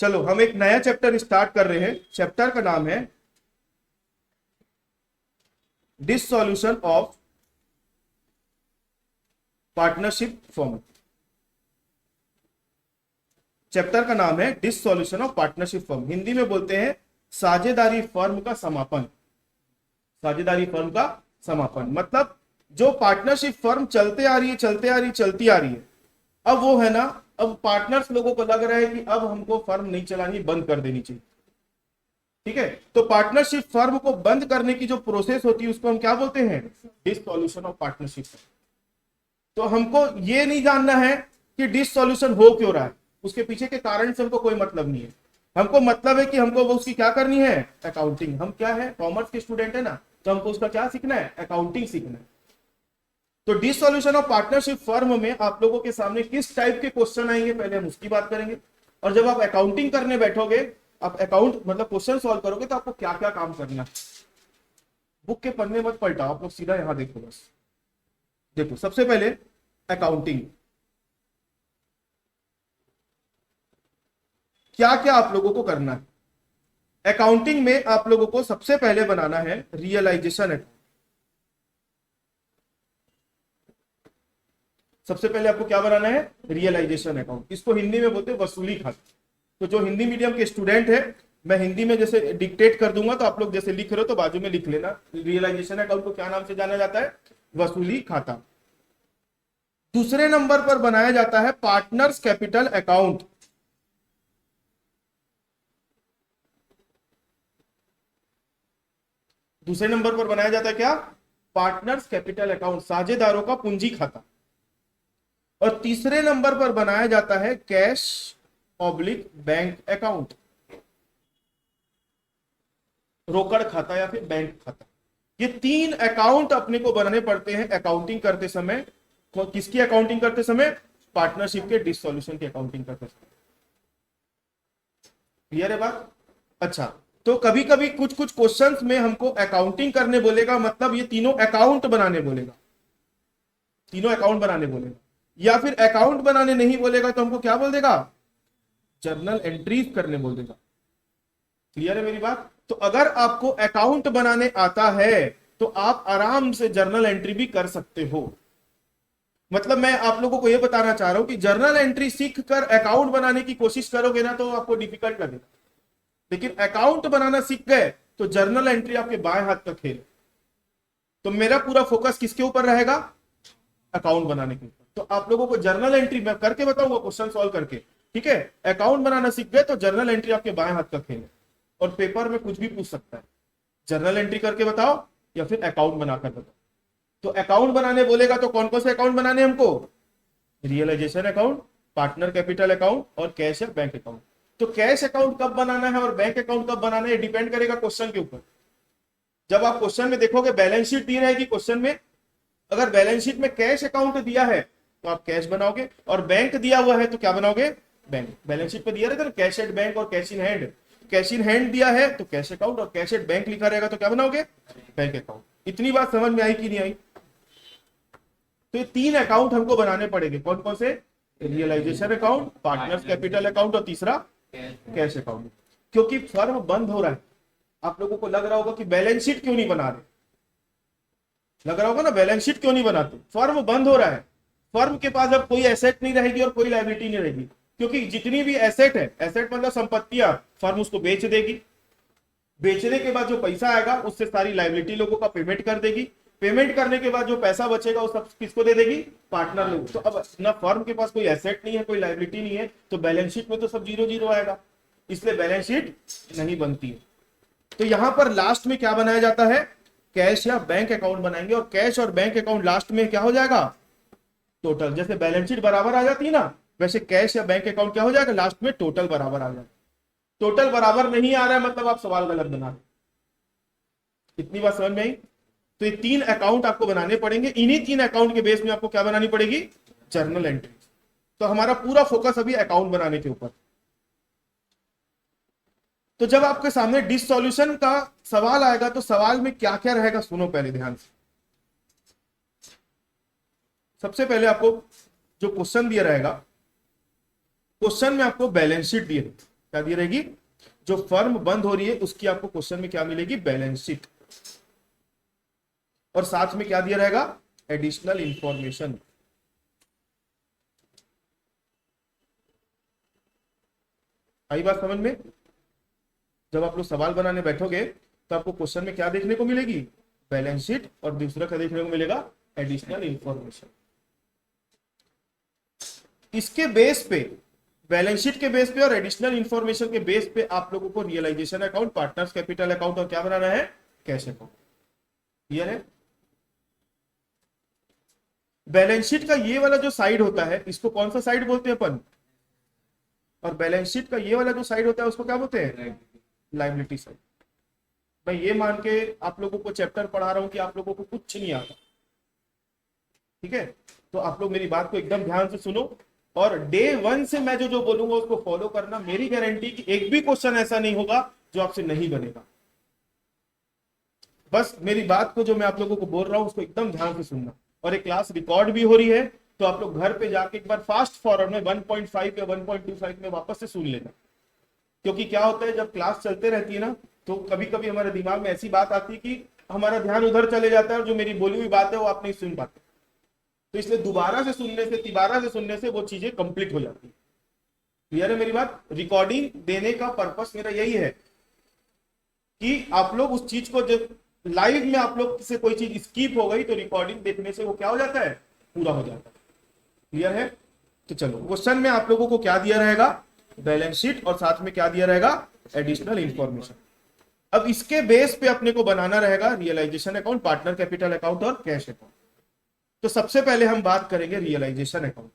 चलो हम एक नया चैप्टर स्टार्ट कर रहे हैं। चैप्टर का नाम है dissolution of partnership form. Chapter का नाम है dissolution of partnership firm. Hindi में बोलते हैं साझेदारी फर्म का समापन। साझेदारी फर्म का समापन मतलब जो पार्टनरशिप फर्म चलते आ रही है, चलती आ रही है, अब वो है ना, अब पार्टनर्स लोगों को लग रहा है कि अब हमको फर्म नहीं चलानी, बंद कर देनी चाहिए। ठीक है, तो पार्टनरशिप फर्म को बंद करने की जो प्रोसेस होती है उसको हम क्या बोलते हैं? Dissolution of partnership. तो हमको ये नहीं जानना है कि डिसॉल्यूशन हो क्यों रहा है, उसके पीछे के कारण से हमको कोई मतलब नहीं है। हमको मतलब है कि हमको वो उसकी क्या करनी है? अकाउंटिंग। हम क्या है, कॉमर्स के स्टूडेंट है ना, तो हमको उसका क्या सीखना है? अकाउंटिंग सीखना है। तो डिसॉल्यूशन ऑफ पार्टनरशिप फर्म में आप लोगों के सामने किस टाइप के क्वेश्चन आएंगे, पहले हम उसकी बात करेंगे। और जब आप अकाउंटिंग करने बैठोगे, आप अकाउंट मतलब क्वेश्चन सॉल्व करोगे, तो आपको क्या क्या काम करना है। बुक के पन्ने मत पलटाओ, आप लोग सीधा यहां देखो। बस देखो, सबसे पहले अकाउंटिंग क्या क्या आप लोगों को करना है। अकाउंटिंग में आप लोगों को सबसे पहले बनाना है रियलाइजेशन अकाउंट। सबसे पहले आपको क्या बनाना है? Realisation account. इसको हिंदी में बोलते हैं वसूली खाता। तो जो हिंदी मीडियम के स्टूडेंट है, मैं हिंदी में जैसे डिक्टेट कर दूंगा, तो आप लोग जैसे लिख रहे हो तो बाजू में लिख लेना। रियलाइजेशन अकाउंट को क्या नाम से जाना जाता है? वसूली खाता। दूसरे नंबर पर बनाया जाता है पार्टनर्स कैपिटल अकाउंट। दूसरे नंबर पर बनाया जाता है क्या? पार्टनर्स कैपिटल अकाउंट, साझेदारों का पूंजी खाता। और तीसरे नंबर पर बनाया जाता है कैश ऑब्लिक बैंक अकाउंट, रोकड़ खाता या फिर बैंक खाता। ये तीन अकाउंट अपने को बनाने पड़ते हैं अकाउंटिंग करते समय। किसकी अकाउंटिंग करते समय? पार्टनरशिप के डिसॉल्यूशन की अकाउंटिंग करते समय। क्लियर है बात? अच्छा, तो कभी कभी कुछ कुछ क्वेश्चंस में हमको अकाउंटिंग करने बोलेगा, मतलब ये तीनों अकाउंट बनाने बोलेगा, तीनों अकाउंट बनाने बोलेगा। या फिर अकाउंट बनाने नहीं बोलेगा तो हमको क्या बोल देगा? जर्नल एंट्रीज करने बोल देगा। क्लियर है मेरी बात? तो अगर आपको अकाउंट बनाने आता है तो आप आराम से जर्नल एंट्री भी कर सकते हो। मतलब मैं आप लोगों को यह बताना चाह रहा हूं कि जर्नल एंट्री सीख कर अकाउंट बनाने की कोशिश करोगे ना, तो आपको डिफिकल्ट लगेगा। लेकिन अकाउंट बनाना सीख गए तो जर्नल एंट्री आपके बाएं हाथ का खेल। तो मेरा पूरा फोकस किसके ऊपर रहेगा? अकाउंट बनाने के ऊपर। तो आप लोगों को जर्नल एंट्री मैं करके बताऊंगा, क्वेश्चन सॉल्व करके। ठीक है, अकाउंट बनाना सीख गए तो जर्नल एंट्री आपके बाएं हाथ का खेल है। और पेपर में कुछ भी पूछ सकता है, जर्नल एंट्री करके बताओ या फिर अकाउंट बनाकर बताओ। तो अकाउंट बनाने बोलेगा तो कौन कौन से अकाउंट बनाने हमको? Realisation account, partner capital account और कैश या बैंक अकाउंट। तो कैश अकाउंट कब बनाना है और बैंक अकाउंट कब बनाना है, डिपेंड करेगा क्वेश्चन के ऊपर। जब आप क्वेश्चन में देखोगे, बैलेंस शीट दी रहेगी क्वेश्चन में, अगर बैलेंस शीट में कैश अकाउंट दिया है तो आप कैश बनाओगे, और बैंक दिया हुआ है तो क्या बनाओगे? बैंक। बैलेंस शीट पे दिया रहता है कैश एट बैंक और cash in hand. Cash in hand दिया है तो कैश अकाउंट, और कैश एट बैंक लिखा रहेगा तो क्या बनाओगे? Bank account. इतनी बात समझ में आई कि नहीं आई? तो ये तीन अकाउंट हमको बनाने पड़ेंगे। कौन कौन से? Realisation account, partners capital account और तीसरा कैश अकाउंट। क्योंकि फर्म बंद हो रहा है। आप लोगों को लग रहा होगा कि बैलेंस शीट क्यों नहीं बना रहे, लग रहा होगा ना बैलेंस शीट क्यों नहीं बनाते, फर्म बंद हो रहा है। फर्म के पास अब कोई एसेट नहीं रहेगी और कोई लायबिलिटी नहीं रहेगी, क्योंकि जितनी भी एसेट है, एसेट मतलब संपत्तियां, फर्म उसको बेच देगी। बेचने के बाद जो पैसा आएगा उससे सारी लायबिलिटी लोगों का पेमेंट कर देगी। पेमेंट करने के बाद जो पैसा बचेगा वो सब किसको दे देगी? पार्टनर लोग। तो अब ना फर्म के पास कोई एसेट नहीं है, कोई लायबिलिटी नहीं है, तो बैलेंस शीट में तो सब जीरो जीरो आएगा, इसलिए बैलेंस शीट नहीं बनती है। तो यहां पर लास्ट में क्या बनाया जाता है? कैश या बैंक अकाउंट बनाएंगे, और कैश और बैंक अकाउंट लास्ट में क्या हो जाएगा? टोटल। जैसे बैलेंस शीट बराबर आ जाती है ना, वैसे कैश या बैंक अकाउंट क्या हो जाएगा? लास्ट में टोटल बराबर आ जाएगा। टोटल बराबर नहीं आ रहा है मतलब आप सवाल गलत बना रहे। इतनी बात समझ में आई? तो ये तीन अकाउंट आपको बनाने पड़ेंगे। इन्हीं तीन अकाउंट के बेस में आपको क्या बनानी पड़ेगी? Journal entry. तो हमारा पूरा फोकस अभी अकाउंट बनाने के ऊपर। तो जब आपके सामने डिसॉल्यूशन का सवाल आएगा तो सवाल में क्या क्या रहेगा, सुनो पहले ध्यान से। सबसे पहले आपको जो क्वेश्चन दिया रहेगा, क्वेश्चन में आपको बैलेंस शीट दिए, क्या दी रहेगी? जो फर्म बंद हो रही है उसकी आपको क्वेश्चन में क्या मिलेगी? Balance sheet. और साथ में क्या दिया रहेगा? Additional information. आई बात समझ में? जब आप लोग सवाल बनाने बैठोगे तो आपको क्वेश्चन में क्या देखने को मिलेगी? Balance sheet. और दूसरा क्या देखने को मिलेगा? Additional information. इसके बेस पे, बैलेंस शीट के बेस पे और एडिशनल इंफॉर्मेशन के बेस पे आप लोगों को realisation account, partners capital account और क्या बनाना है? Cash account. क्लियर है? बैलेंस शीट का ये वाला जो साइड होता है इसको कौन सा साइड बोलते हैं अपन? और बैलेंस शीट का ये वाला जो साइड होता है उसको क्या बोलते हैं? Liability side. मैं ये मान के आप लोगों को चैप्टर पढ़ा रहा हूं कि आप लोगों को कुछ नहीं आता, ठीक है? तो आप लोग मेरी बात को एकदम ध्यान से सुनो और डे वन से मैं जो जो बोलूंगा उसको फॉलो करना। मेरी गारंटी कि एक भी क्वेश्चन ऐसा नहीं होगा जो आपसे नहीं बनेगा। बस मेरी बात को जो मैं आप लोगों को बोल रहा हूं उसको एकदम ध्यान से सुनना। और एक क्लास रिकॉर्ड भी हो रही है तो आप लोग घर पे जाके एक बार फास्ट फॉरवर्ड में 1.5 या 1.25 में वापस से सुन लेना। क्योंकि क्या होता है जब क्लास चलते रहती है ना तो कभी कभी हमारे दिमाग में ऐसी बात आती है कि हमारा ध्यान उधर चले जाता है और जो मेरी बोली हुई बात है वो आप नहीं सुन पाते। तो इसलिए दोबारा से सुनने से, तिबारा से सुनने से वो चीजें कंप्लीट हो जाती है। क्लियर है मेरी बात? रिकॉर्डिंग देने का पर्पस मेरा यही है कि आप लोग उस चीज को, जब लाइव में आप लोग से कोई चीज स्किप हो गई तो रिकॉर्डिंग देखने से वो क्या हो जाता है? पूरा हो जाता है। क्लियर है? तो चलो, क्वेश्चन में आप लोगों को क्या दिया रहेगा? बैलेंस शीट और साथ में क्या दिया रहेगा? Additional information. अब इसके बेस पे अपने को बनाना रहेगा realisation account, partner capital account और कैश अकाउंट। तो सबसे पहले हम बात करेंगे रियलाइजेशन अकाउंट।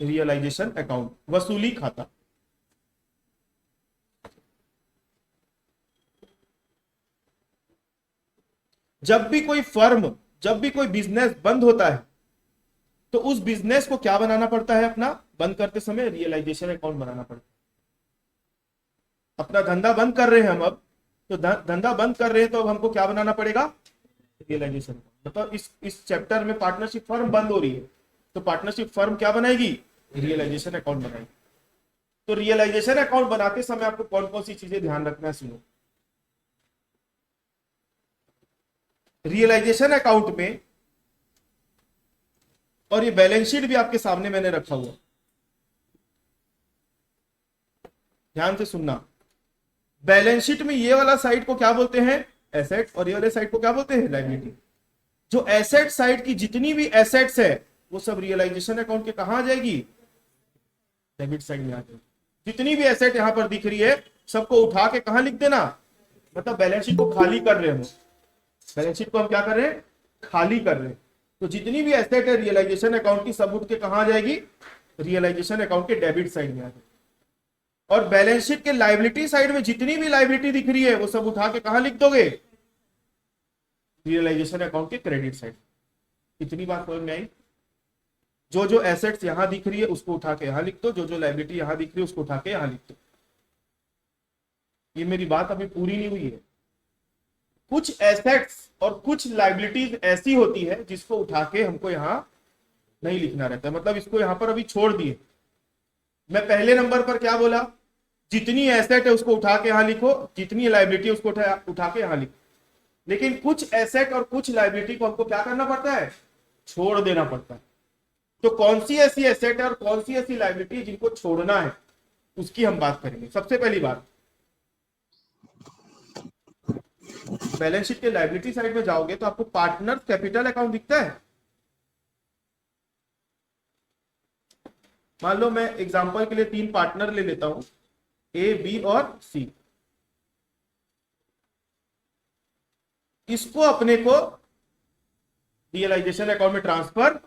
रियलाइजेशन अकाउंट, वसूली खाता। जब भी कोई फर्म, जब भी कोई बिजनेस बंद होता है तो उस बिजनेस को क्या बनाना पड़ता है? अपना बंद करते समय रियलाइजेशन अकाउंट बनाना पड़ता है। अपना धंधा बंद कर रहे हैं हम अब, तो धंधा बंद कर रहे हैं तो अब हमको क्या बनाना पड़ेगा? रियलाइजेशन। मतलब इस चैप्टर में पार्टनरशिप फर्म बंद हो रही है तो पार्टनरशिप फर्म क्या बनाएगी? रियलाइजेशन अकाउंट बनाएगी। तो रियलाइजेशन अकाउंट बनाते समय आपको कौन कौन सी चीजें ध्यान रखना है, सुनो। रियलाइजेशन अकाउंट में, और ये बैलेंस शीट भी आपके सामने मैंने रखा हुआ, ध्यान से सुनना। बैलेंस शीट में ये वाला साइड को क्या बोलते हैं? एसेट। और ये वाले साइड को क्या बोलते हैं? लायबिलिटी। जो एसेट साइड की जितनी भी एसेट्स है वो सब रियलाइजेशन अकाउंट के कहां आ जाएगी? डेबिट साइड में आ जाएगी। जितनी भी एसेट यहां पर दिख रही है सबको उठा के कहां लिख देना? मतलब बैलेंस शीट को खाली कर रहे हैं। बैलेंस शीट को हम क्या कर रहे हैं? खाली कर रहे हैं। तो जितनी भी एसेट है रियलाइजेशन अकाउंट की सब उठ के कहां आ जाएगी? रियलाइजेशन अकाउंट के डेबिट साइड में आ जाएगी। और बैलेंस शीट के लायबिलिटी साइड में जितनी भी लायबिलिटी दिख रही है वो सब उठा के कहां लिख दोगे? रियलाइजेशन अकाउंट के क्रेडिट साइड। इतनी बात समझ में आई? जो जो एसेट्स यहां दिख रही है उसको उठा के यहां लिख दो, जो जो लायबिलिटी यहां दिख रही है उसको उठा के यहां लिख दो। ये मेरी बात अभी पूरी नहीं हुई है। कुछ एसेट्स और कुछ लायबिलिटीज ऐसी होती है जिसको उठा के हमको यहां नहीं लिखना रहता है, मतलब इसको यहां पर अभी छोड़ दिए। मैं पहले नंबर पर क्या बोला? जितनी एसेट है उसको उठा के यहां लिखो, जितनी लायबिलिटी है उसको उठा के यहां लिखो। लेकिन कुछ एसेट और कुछ लायबिलिटी को हमको क्या करना पड़ता है? छोड़ देना पड़ता है। तो कौन सी ऐसी एसेट है और कौन सी ऐसी लायबिलिटी जिनको छोड़ना है उसकी हम बात करेंगे। सबसे पहली बात, बैलेंस शीट के लायबिलिटी साइड में जाओगे तो आपको पार्टनर कैपिटल अकाउंट दिखता है। मान लो मैं एग्जांपल के लिए 3 पार्टनर ले लेता हूं, ए, बी और सी। इसको अपने को रियलाइजेशन अकाउंट में ट्रांसफर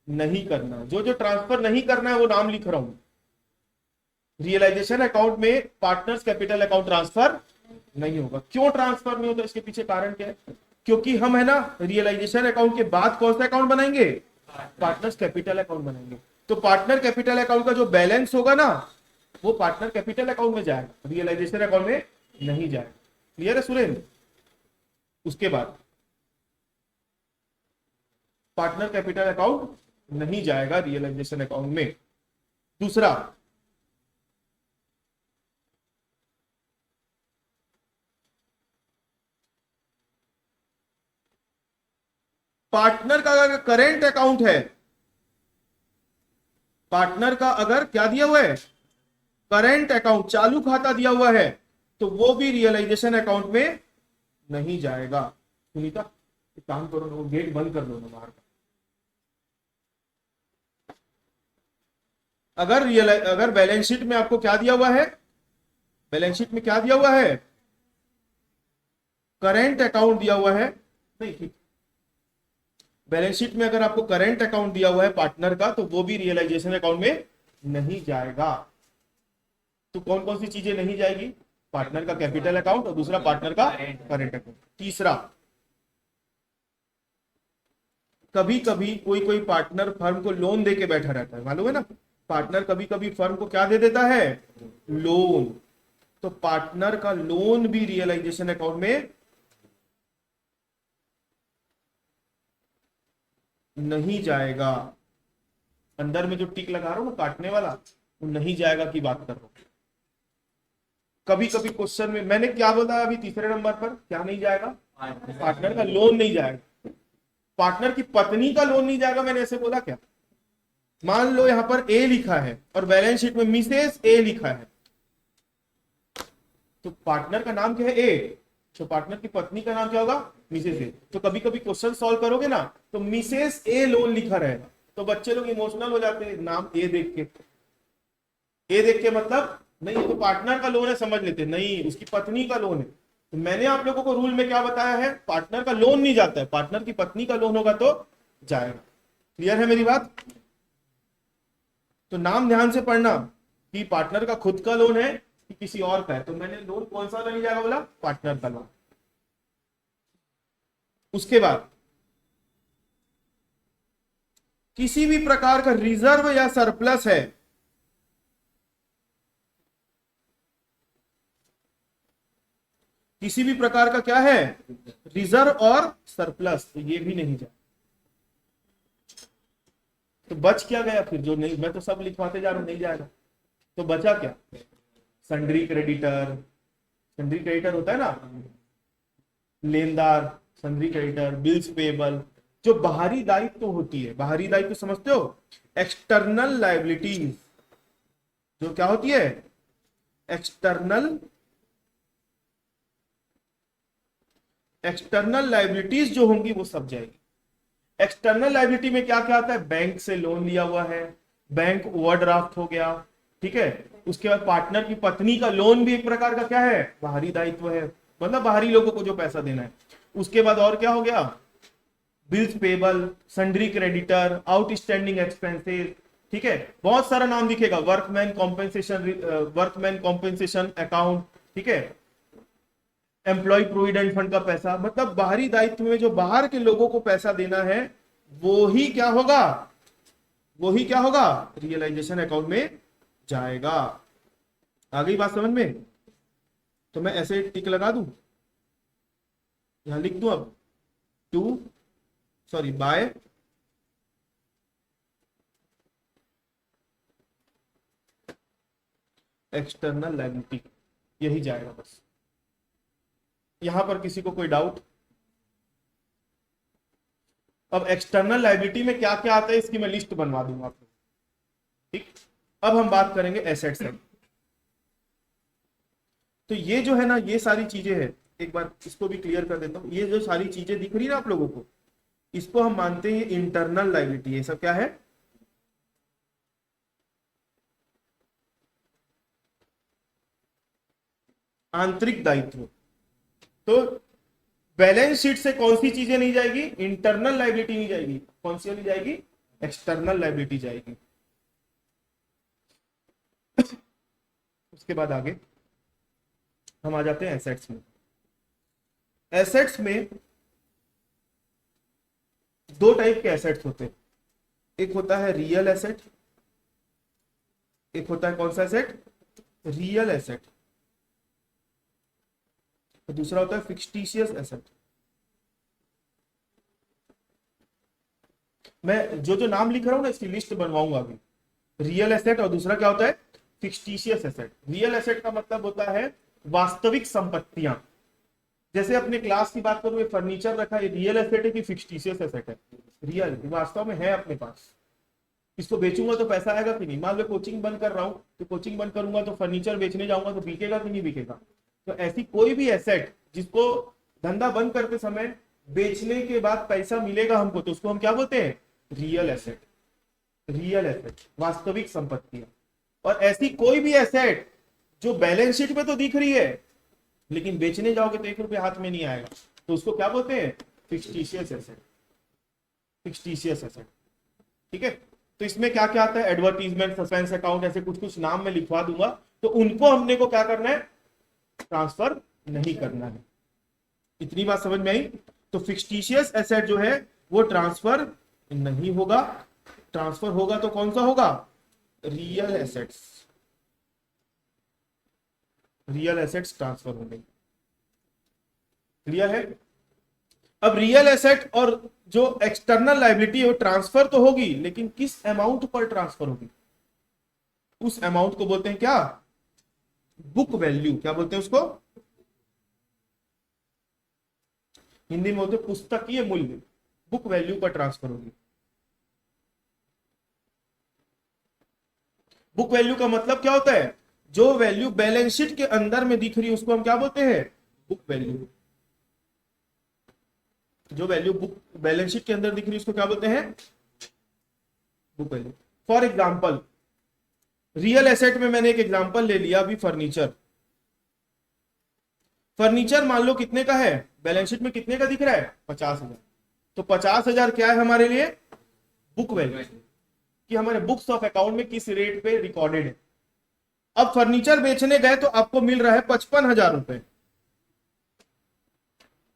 नहीं करना। जो जो ट्रांसफर नहीं करना है वो नाम लिख रहा हूं। रियलाइजेशन अकाउंट में पार्टनर्स कैपिटल अकाउंट ट्रांसफर नहीं होगा। क्यों ट्रांसफर नहीं होता? इसके पीछे कारण क्या है? क्योंकि हम है ना रियलाइजेशन अकाउंट के बाद कौन सा अकाउंट बनाएंगे? पार्टनर्स कैपिटल अकाउंट बनाएंगे। तो पार्टनर कैपिटल अकाउंट का जो बैलेंस होगा ना वो पार्टनर कैपिटल अकाउंट में जाएगा, रियलाइजेशन अकाउंट में नहीं जाएगा। क्लियर है सुरेंद्र? उसके बाद पार्टनर कैपिटल अकाउंट नहीं जाएगा रियलाइजेशन अकाउंट में। दूसरा, पार्टनर का अगर करेंट अकाउंट है, पार्टनर का अगर क्या दिया हुआ है, करेंट अकाउंट, चालू खाता दिया हुआ है, तो वो भी रियलाइजेशन अकाउंट में नहीं जाएगा। सुनीता एक काम करो ना, वो गेट बंद कर दो ना बाहर का। अगर बैलेंस शीट में आपको क्या दिया हुआ है, बैलेंस शीट में क्या दिया हुआ है, करेंट अकाउंट दिया हुआ है, नहीं ठीक, बैलेंस शीट में अगर आपको करेंट अकाउंट दिया हुआ है पार्टनर का, तो वो भी रियलाइजेशन अकाउंट में नहीं जाएगा। तो कौन कौन सी चीजें नहीं जाएगी, पार्टनर का कैपिटल अकाउंट और दूसरा पार्टनर का करेंट अकाउंट। तीसरा, कभी कभी कोई कोई पार्टनर फर्म को लोन दे के बैठा रहता है, मालूम है ना, पार्टनर कभी कभी फर्म को क्या दे देता है, लोन। तो पार्टनर का लोन भी रियलाइजेशन अकाउंट में नहीं जाएगा। अंदर में जो टिक लगा रहा हूं ना काटने वाला, वो नहीं जाएगा की बात कर रहा हूं। कभी कभी क्वेश्चन में मैंने क्या बोला अभी तीसरे नंबर पर, क्या नहीं जाएगा, पार्टनर का लोन नहीं जाएगा, पार्टनर की पत्नी का लोन नहीं जाएगा, मैंने ऐसे बोला क्या। मान लो यहां पर ए लिखा है और बैलेंस शीट में मिसेस ए लिखा है, तो पार्टनर का नाम क्या है, ए, तो पार्टनर की पत्नी का नाम क्या होगा, मिसेस ए। तो कभी कभी क्वेश्चन सॉल्व करोगे ना, तो मिसेस ए लोन लिखा रहेगा, तो बच्चे लोग इमोशनल हो जाते हैं नाम ए देख के। ए देख के मतलब नहीं, ये तो पार्टनर का लोन है समझ लेते, नहीं उसकी पत्नी का लोन है। तो मैंने आप लोगों को रूल में क्या बताया है, पार्टनर का लोन नहीं जाता है, पार्टनर की पत्नी का लोन होगा तो जाएगा। क्लियर है मेरी बात। तो नाम ध्यान से पढ़ना कि पार्टनर का खुद का लोन है कि किसी और का है। तो मैंने लोन कौन सा नहीं जाएगा बोला, पार्टनर का लोन। उसके बाद किसी भी प्रकार का रिजर्व या सरप्लस है, किसी भी प्रकार का क्या है, रिजर्व और सरप्लस, तो ये भी नहीं जाए। तो बच क्या गया फिर, जो नहीं, मैं तो सब लिखवाते जा रहा हूं नहीं जाएगा, तो बचा क्या, सन्ड्री क्रेडिटर, सन्ड्री क्रेडिटर होता है ना, लेनदार, सन्ड्री क्रेडिटर, बिल्स पेबल, जो बाहरी दायित्व तो होती है, बाहरी दायित्व तो समझते हो, एक्सटर्नल लायबिलिटीज, जो क्या होती है, एक्सटर्नल, एक्सटर्नल लायबिलिटीज जो होंगी वो सब जाएगी। एक्सटर्नल लायबिलिटी में क्या क्या आता है, बैंक से लोन लिया हुआ है, बैंक ओवरड्राफ्ट हो गया, ठीक है। उसके बाद पार्टनर की पत्नी का लोन भी एक प्रकार का क्या है, बाहरी दायित्व है, मतलब बाहरी लोगों को जो पैसा देना है। उसके बाद और क्या हो गया, bills payable, sundry creditor, outstanding expenses, ठीक है, बहुत सारा नाम दिखेगा, workman compensation, workman compensation account, ठीक है, एम्प्लॉय प्रोविडेंट फंड का पैसा, मतलब बाहरी दायित्व में जो बाहर के लोगों को पैसा देना है वो ही क्या होगा, वो ही क्या होगा, रियलाइजेशन अकाउंट में जाएगा। आ गई बात समझ में। तो मैं ऐसे टिक लगा दूं, यहां लिख दूं अब बाय एक्सटर्नल लायबिलिटी, यही जाएगा बस। यहां पर किसी को कोई डाउट। अब एक्सटर्नल लायबिलिटी में क्या क्या आता है इसकी मैं लिस्ट बनवा दूंगा आपको, ठीक। अब हम बात करेंगे एसेट्स से। तो ये जो है ना, ये सारी चीजें हैं, एक बार इसको भी क्लियर कर देता हूं। ये जो सारी चीजें दिख रही ना आप लोगों को, इसको हम मानते हैं इंटरनल लायबिलिटी। ये सब क्या है, आंतरिक दायित्व। तो बैलेंस शीट से कौन सी चीजें नहीं जाएगी, इंटरनल लायबिलिटी नहीं जाएगी, कौन सी नहीं जाएगी, एक्सटर्नल लायबिलिटी जाएगी। उसके बाद आगे हम आ जाते हैं एसेट्स में। एसेट्स में दो टाइप के एसेट्स होते हैं, एक होता है रियल एसेट, एक होता है कौन सा एसेट, रियल एसेट, और दूसरा होता है फिक्सटिशियस एसेट। मैं जो जो नाम लिख रहा हूं ना इसकी लिस्ट बनवाऊंगा अभी। रियल एसेट और दूसरा क्या होता है, फिक्सटिशियस एसेट। रियल एसेट का मतलब होता है वास्तविक संपत्तियां। जैसे अपने क्लास की बात करूं, ये फर्नीचर रखा, ये रियल एसेट है कि फिक्सटिशियस एसेट है? रियल, वास्तव में है अपने पास। इसको बेचूंगा तो पैसा आएगा कि नहीं? मान लो कोचिंग बंद कर रहा हूं, तो कोचिंग बंद करूंगा तो फर्नीचर बेचने जाऊंगा तो बिकेगा कि नहीं बिकेगा? तो ऐसी कोई भी एसेट जिसको धंधा बंद करते समय बेचने के बाद पैसा मिलेगा हमको, तो उसको हम क्या बोलते हैं? Real asset. रियल एसेट, वास्तविक संपत्तियां। और ऐसी कोई भी एसेट जो बैलेंस शीट में तो दिख रही है लेकिन बेचने जाओगे तो 1 रुपया हाथ में नहीं आएगा, तो उसको क्या बोलते हैं? फिक्सटिशियस एसेट। फिक्सटिशियस एसेट, ठीक है। तो इसमें क्या क्या आता है? एडवर्टीजमेंट, सस्पेंस अकाउंट, ऐसे कुछ कुछ नाम मैं लिखवा दूंगा, तो उनको हमने को क्या करना है? ट्रांसफर नहीं करना है। इतनी बात समझ में आई? तो फिक्सटिशियस एसेट जो है वो ट्रांसफर नहीं होगा। ट्रांसफर होगा तो कौन सा होगा? Real assets. Real assets transfer होंगे। क्लियर है? अब रियल एसेट और जो एक्सटर्नल लायबिलिटी है वो ट्रांसफर तो होगी, लेकिन किस अमाउंट पर ट्रांसफर होगी? उस अमाउंट को बोलते हैं क्या? Book value. क्या बोलते हैं उसको? हिंदी में बोलते हैं पुस्तकीय मूल्य। बुक वैल्यू पर ट्रांसफर होगी। बुक वैल्यू का मतलब क्या होता है? जो वैल्यू बैलेंस शीट के अंदर में दिख रही है उसको हम क्या बोलते हैं? Book value. जो वैल्यू बुक बैलेंस शीट के अंदर दिख रही है उसको क्या बोलते हैं? Book value. For example, real asset में मैंने एक एग्जांपल ले लिया अभी, फर्नीचर। फर्नीचर मान लो कितने का है? बैलेंस शीट में कितने का दिख रहा है? 50,000। तो 50,000 क्या है हमारे लिए? बुक वैल्यू, कि हमारे बुक्स ऑफ अकाउंट में किस रेट पे रिकॉर्डेड है। अब फर्नीचर बेचने गए तो आपको मिल रहा है 55,000 रुपए।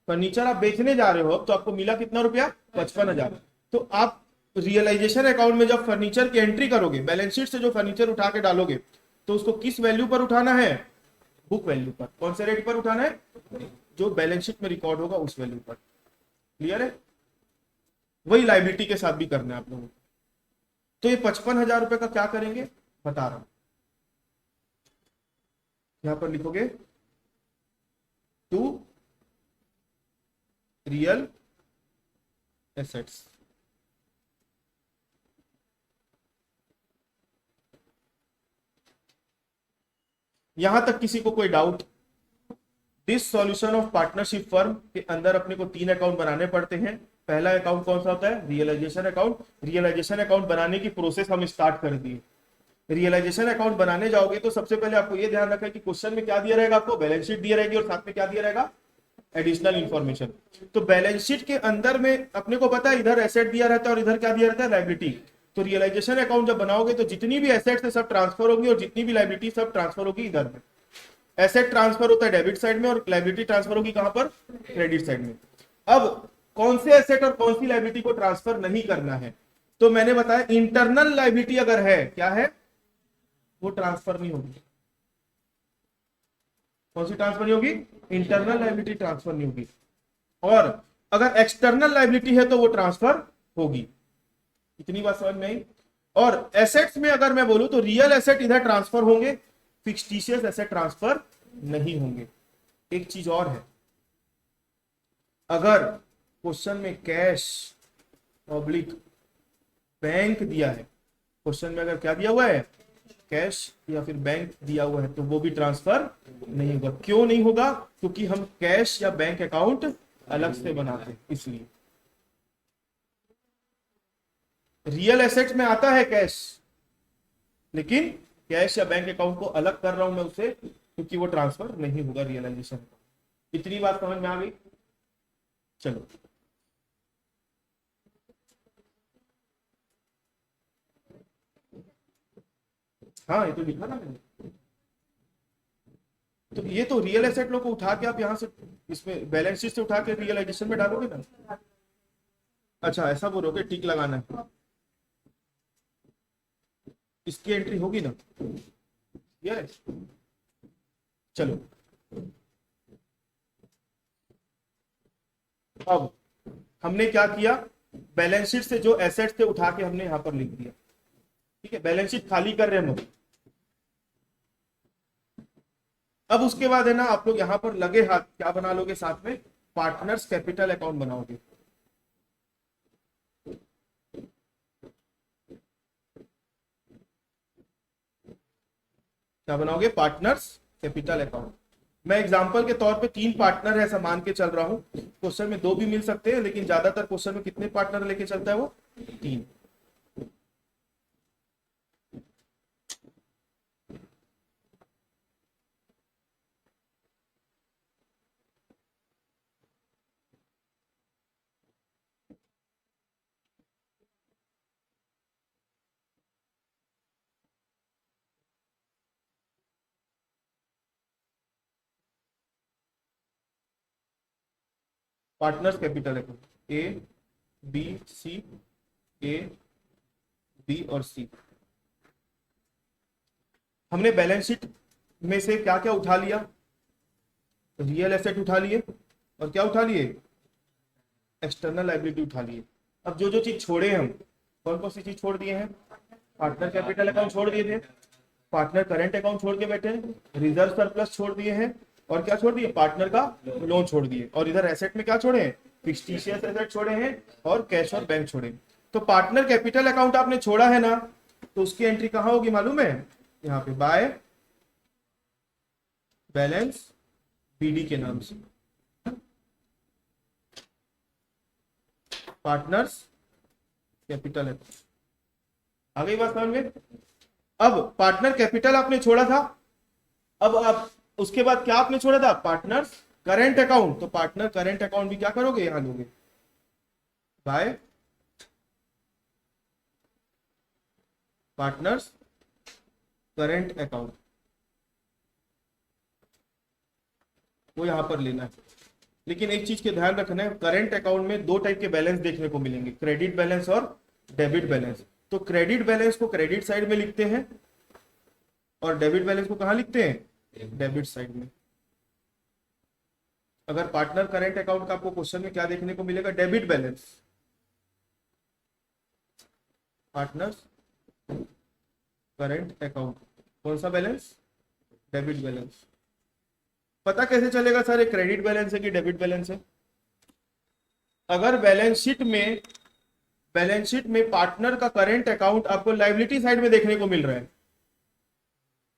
फर्नीचर आप बेचने जा रहे हो तो आपको मिला कितना रुपया? 55,000। तो आप रियलाइजेशन अकाउंट में जब फर्नीचर की एंट्री करोगे, बैलेंस शीट से जो फर्नीचर उठा के डालोगे, तो उसको किस वैल्यू पर उठाना है? बुक वैल्यू पर। कौन से रेट पर उठाना है? जो बैलेंस शीट में रिकॉर्ड होगा उस वैल्यू पर। क्लियर है? वही लाइबिलिटी के साथ भी करना है आप लोगों को। तो ये 55,000 रुपए का क्या करेंगे बता रहा हूं। यहां पर लिखोगे टू रियल एसेट्स। यहां तक किसी को कोई doubt? This solution of partnership firm के अंदर अपने को 3 अकाउंट बनाने पड़ते हैं। पहला अकाउंट कौन सा होता है? Realisation account. रियलाइजेशन अकाउंट बनाने की प्रोसेस हम स्टार्ट कर दिए। रियलाइजेशन अकाउंट बनाने जाओगे तो सबसे पहले आपको यह ध्यान रखना है कि क्वेश्चन में क्या दिया रहेगा? आपको बैलेंस शीट दिया रहेगी और साथ में क्या दिया रहेगा? Additional information. तो बैलेंस शीट के अंदर में अपने को पता है इधर एसेट दिया रहता है और इधर क्या दिया रहता है? लायबिलिटी। तो रियलाइजेशन अकाउंट जब बनाओगे तो जितनी भी एसेट्स है सब ट्रांसफर होगी और जितनी भी लायबिलिटी सब ट्रांसफर होगी इधर में। एसेट ट्रांसफर होता है डेबिट साइड में और लायबिलिटी ट्रांसफर होगी कहां पर? क्रेडिट साइड में। अब कौन से एसेट और कौन सी लायबिलिटी को ट्रांसफर नहीं करना है? तो मैंने बताया इंटरनल लायबिलिटी अगर है, क्या है? वो ट्रांसफर नहीं होगी। कौन सी ट्रांसफर नहीं होगी? इंटरनल लायबिलिटी ट्रांसफर नहीं होगी। और अगर एक्सटर्नल लायबिलिटी है तो वो ट्रांसफर होगी। इतनी बात समझ में आई? और एसेट्स में अगर मैं बोलूं तो रियल एसेट इधर ट्रांसफर होंगे, फिक्सटिशियस एसेट ट्रांसफर नहीं होंगे। एक चीज और है, अगर क्वेश्चन में कैश पब्लिक बैंक दिया है, क्वेश्चन में अगर क्या दिया हुआ है? कैश या फिर बैंक दिया हुआ है, तो वो भी ट्रांसफर नहीं होगा। क्यों नहीं होगा? क्योंकि हम कैश या बैंक अकाउंट अलग से बनाते हैं, इसलिए। रियल एसेट्स में आता है कैश, लेकिन कैश या बैंक अकाउंट को अलग कर रहा हूं मैं उससे, क्योंकि वो ट्रांसफर नहीं होगा रियलाइजेशन। इतनी बात समझ में आ गई? चलो, हाँ ये तो लिखा ना मैंने। तो ये तो रियल एसेट लोग को उठा के आप यहां से इसमें बैलेंस शीट से उठा के रियलाइजेशन में डालोगे ना। अच्छा ऐसा बोलोगे, टिक लगाना है, इसकी एंट्री होगी ना? यस। चलो, अब हमने क्या किया? बैलेंस शीट से जो एसेट्स थे उठा के हमने यहां पर लिख दिया। ठीक है, बैलेंस शीट खाली कर रहे हैं हम। अब उसके बाद है ना, आप लोग यहां पर लगे हाथ क्या बना लोगे साथ में, पार्टनर्स कैपिटल अकाउंट बनाओगे। क्या बनाओगे, पार्टनर्स कैपिटल अकाउंट। मैं एग्जांपल के तौर पे 3 पार्टनर है ऐसा मान के चल रहा हूं। क्वेश्चन में 2 भी मिल सकते हैं, लेकिन ज्यादातर क्वेश्चन में कितने पार्टनर लेके चलता है वो, 3। Partners capital account A B C, A B और सी। हमने बैलेंस शीट में से क्या क्या उठा लिया, रियल एसेट उठा लिए, और क्या उठा लिए, एक्सटर्नल लायबिलिटी उठा लिए। अब जो जो चीज छोड़े हम, कौन कौन सी चीज छोड़ दिए हैं, पार्टनर कैपिटल अकाउंट छोड़ दिए थे, पार्टनर करंट अकाउंट छोड़ के बैठे हैं, रिजर्व सरप्लस छोड़ दिए हैं, और क्या छोड़ दिए, पार्टनर का लोन छोड़ दिए, और इधर एसेट में क्या छोड़े हैं, फिक्सटिशियस एसेट छोड़े हैं, और कैश और बैंक छोड़े। तो पार्टनर कैपिटल अकाउंट आपने छोड़ा है ना, तो उसकी एंट्री कहां होगी मालूम है, यहाँ पे बाय बैलेंस बीडी के नाम से, पार्टनर्स कैपिटल अकाउंट। आ गई बात समझ में। अब पार्टनर कैपिटल आपने छोड़ा था, अब आप उसके बाद क्या आपने छोड़ा था, पार्टनर्स करेंट अकाउंट। तो पार्टनर करेंट अकाउंट भी क्या करोगे, यहां लोगे बाय पार्टनर्स करेंट अकाउंट, वो यहां पर लेना है। लेकिन एक चीज के ध्यान रखना है, करेंट अकाउंट में 2 टाइप के बैलेंस देखने को मिलेंगे, क्रेडिट बैलेंस और डेबिट बैलेंस। तो क्रेडिट बैलेंस को क्रेडिट साइड में लिखते हैं, और डेबिट बैलेंस को कहां लिखते हैं, डेबिट साइड में। अगर पार्टनर करेंट अकाउंट का आपको क्वेश्चन में क्या देखने को मिलेगा, debit balance, partners current account, कौन सा बैलेंस, डेबिट बैलेंस। पता कैसे चलेगा सर ये क्रेडिट बैलेंस है कि डेबिट बैलेंस है, अगर बैलेंस शीट में पार्टनर का करेंट अकाउंट आपको लायबिलिटी साइड में देखने को मिल रहा है,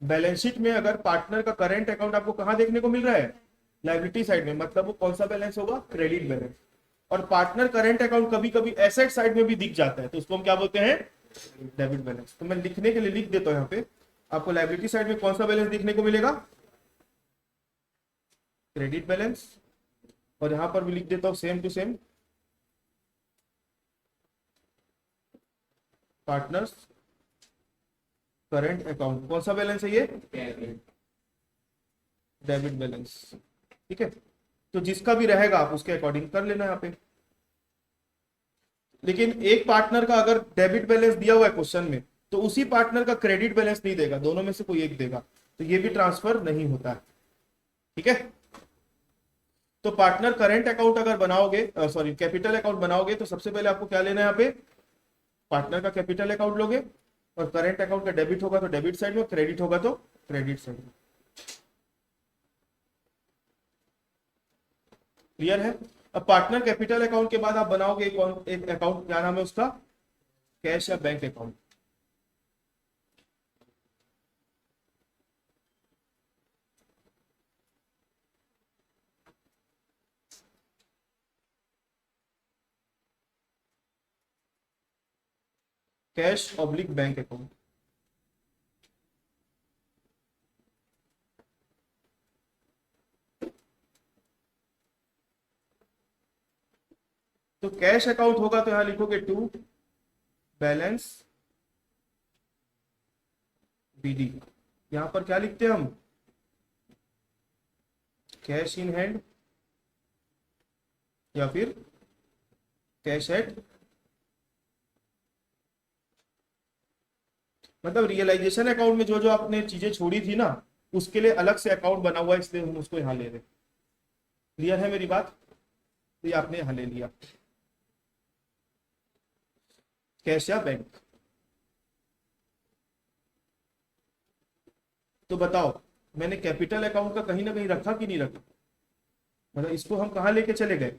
बैलेंस शीट में अगर पार्टनर का करंट अकाउंट आपको कहां देखने को मिल रहा है, लायबिलिटी साइड में, मतलब वो कौन सा बैलेंस होगा, क्रेडिट बैलेंस। और पार्टनर करंट अकाउंट कभी कभी एसेट साइड में भी दिख जाता है, तो उसको हम क्या बोलते हैं, डेबिट बैलेंस। तो मैं लिखने के लिए लिख देता हूं यहाँ पे, आपको लायबिलिटी साइड में कौन सा बैलेंस देखने को मिलेगा, क्रेडिट बैलेंस, और यहां पर भी लिख देता हूं same to same, partners current account, कौन सा बैलेंस है ये, डेबिट बैलेंस। ठीक है, तो जिसका भी रहेगा आप उसके अकॉर्डिंग कर लेना यहाँ पे। लेकिन एक पार्टनर का अगर डेबिट बैलेंस दिया हुआ है क्वेश्चन में, तो उसी पार्टनर का क्रेडिट बैलेंस नहीं देगा, दोनों में से कोई एक देगा, तो ये भी ट्रांसफर नहीं होता है। ठीक है, तो पार्टनर करंट अकाउंट अगर बनाओगे, सॉरी कैपिटल अकाउंट बनाओगे, तो सबसे पहले आपको क्या लेना है यहाँ पे, पार्टनर का कैपिटल अकाउंट लोगे, और करंट अकाउंट का डेबिट होगा तो डेबिट साइड में, क्रेडिट होगा तो क्रेडिट साइड में। क्लियर है। अब पार्टनर कैपिटल अकाउंट के बाद आप बनाओगे एक अकाउंट, क्या नाम है उसका, कैश या bank account. Cash oblique bank account. तो कैश अकाउंट होगा तो यहां लिखोगे टू बैलेंस बीडी। यहां पर क्या लिखते हैं हम, कैश इन हैंड या फिर कैश एट, मतलब रियलाइजेशन अकाउंट में जो जो आपने चीजें छोड़ी थी ना, उसके लिए अलग से अकाउंट बना हुआ है, इसलिए हम उसको यहां ले रहे। क्लियर है मेरी बात, तो ये आपने यहां ले लिया। कैश या बैंक। तो बताओ मैंने कैपिटल अकाउंट का कहीं ना कहीं रखा कि नहीं रखा? मतलब इसको हम कहाँ लेके चले गए?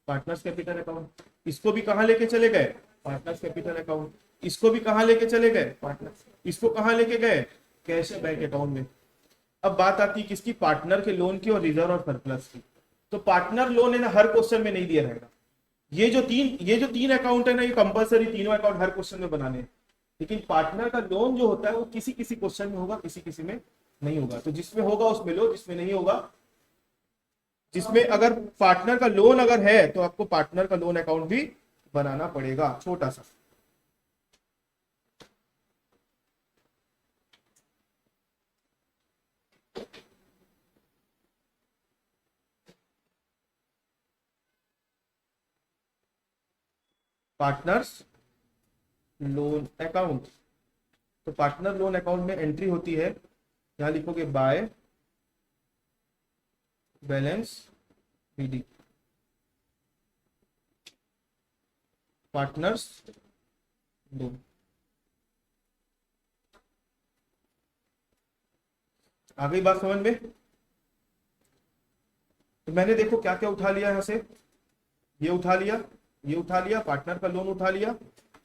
Partners capital account. इसको भी कहाँ लेके चले गए? Partners capital account. इसको भी कहाँ लेके चले गए? पार्टनर्स। इसको कहाँ लेके गए? कैश या बैंक अकाउंट में। अब बात आती है किसकी? पार्टनर के लोन की और रिजर्व और सरप्लस की। तो पार्टनर लोन है ना, हर क्वेश्चन में नहीं दिया रहेगा। ये जो तीन अकाउंट है ना, ये कंपलसरी तीनों अकाउंट हर क्वेश्चन में बनाने हैं। लेकिन पार्टनर का लोन जो होता है वो किसी किसी क्वेश्चन में होगा, किसी किसी में नहीं होगा। तो जिसमें होगा उसमें लो, जिसमें नहीं होगा, जिसमें अगर पार्टनर का लोन अगर है तो आपको पार्टनर का लोन अकाउंट भी बनाना पड़ेगा, छोटा सा। Partners loan account. तो पार्टनर लोन अकाउंट में एंट्री होती है, यहां लिखोगे by balance BD. Partners loan. आ गई बात समझ में? तो मैंने देखो क्या क्या उठा लिया यहां से। ये उठा लिया, ये उठा लिया, पार्टनर का लोन उठा लिया,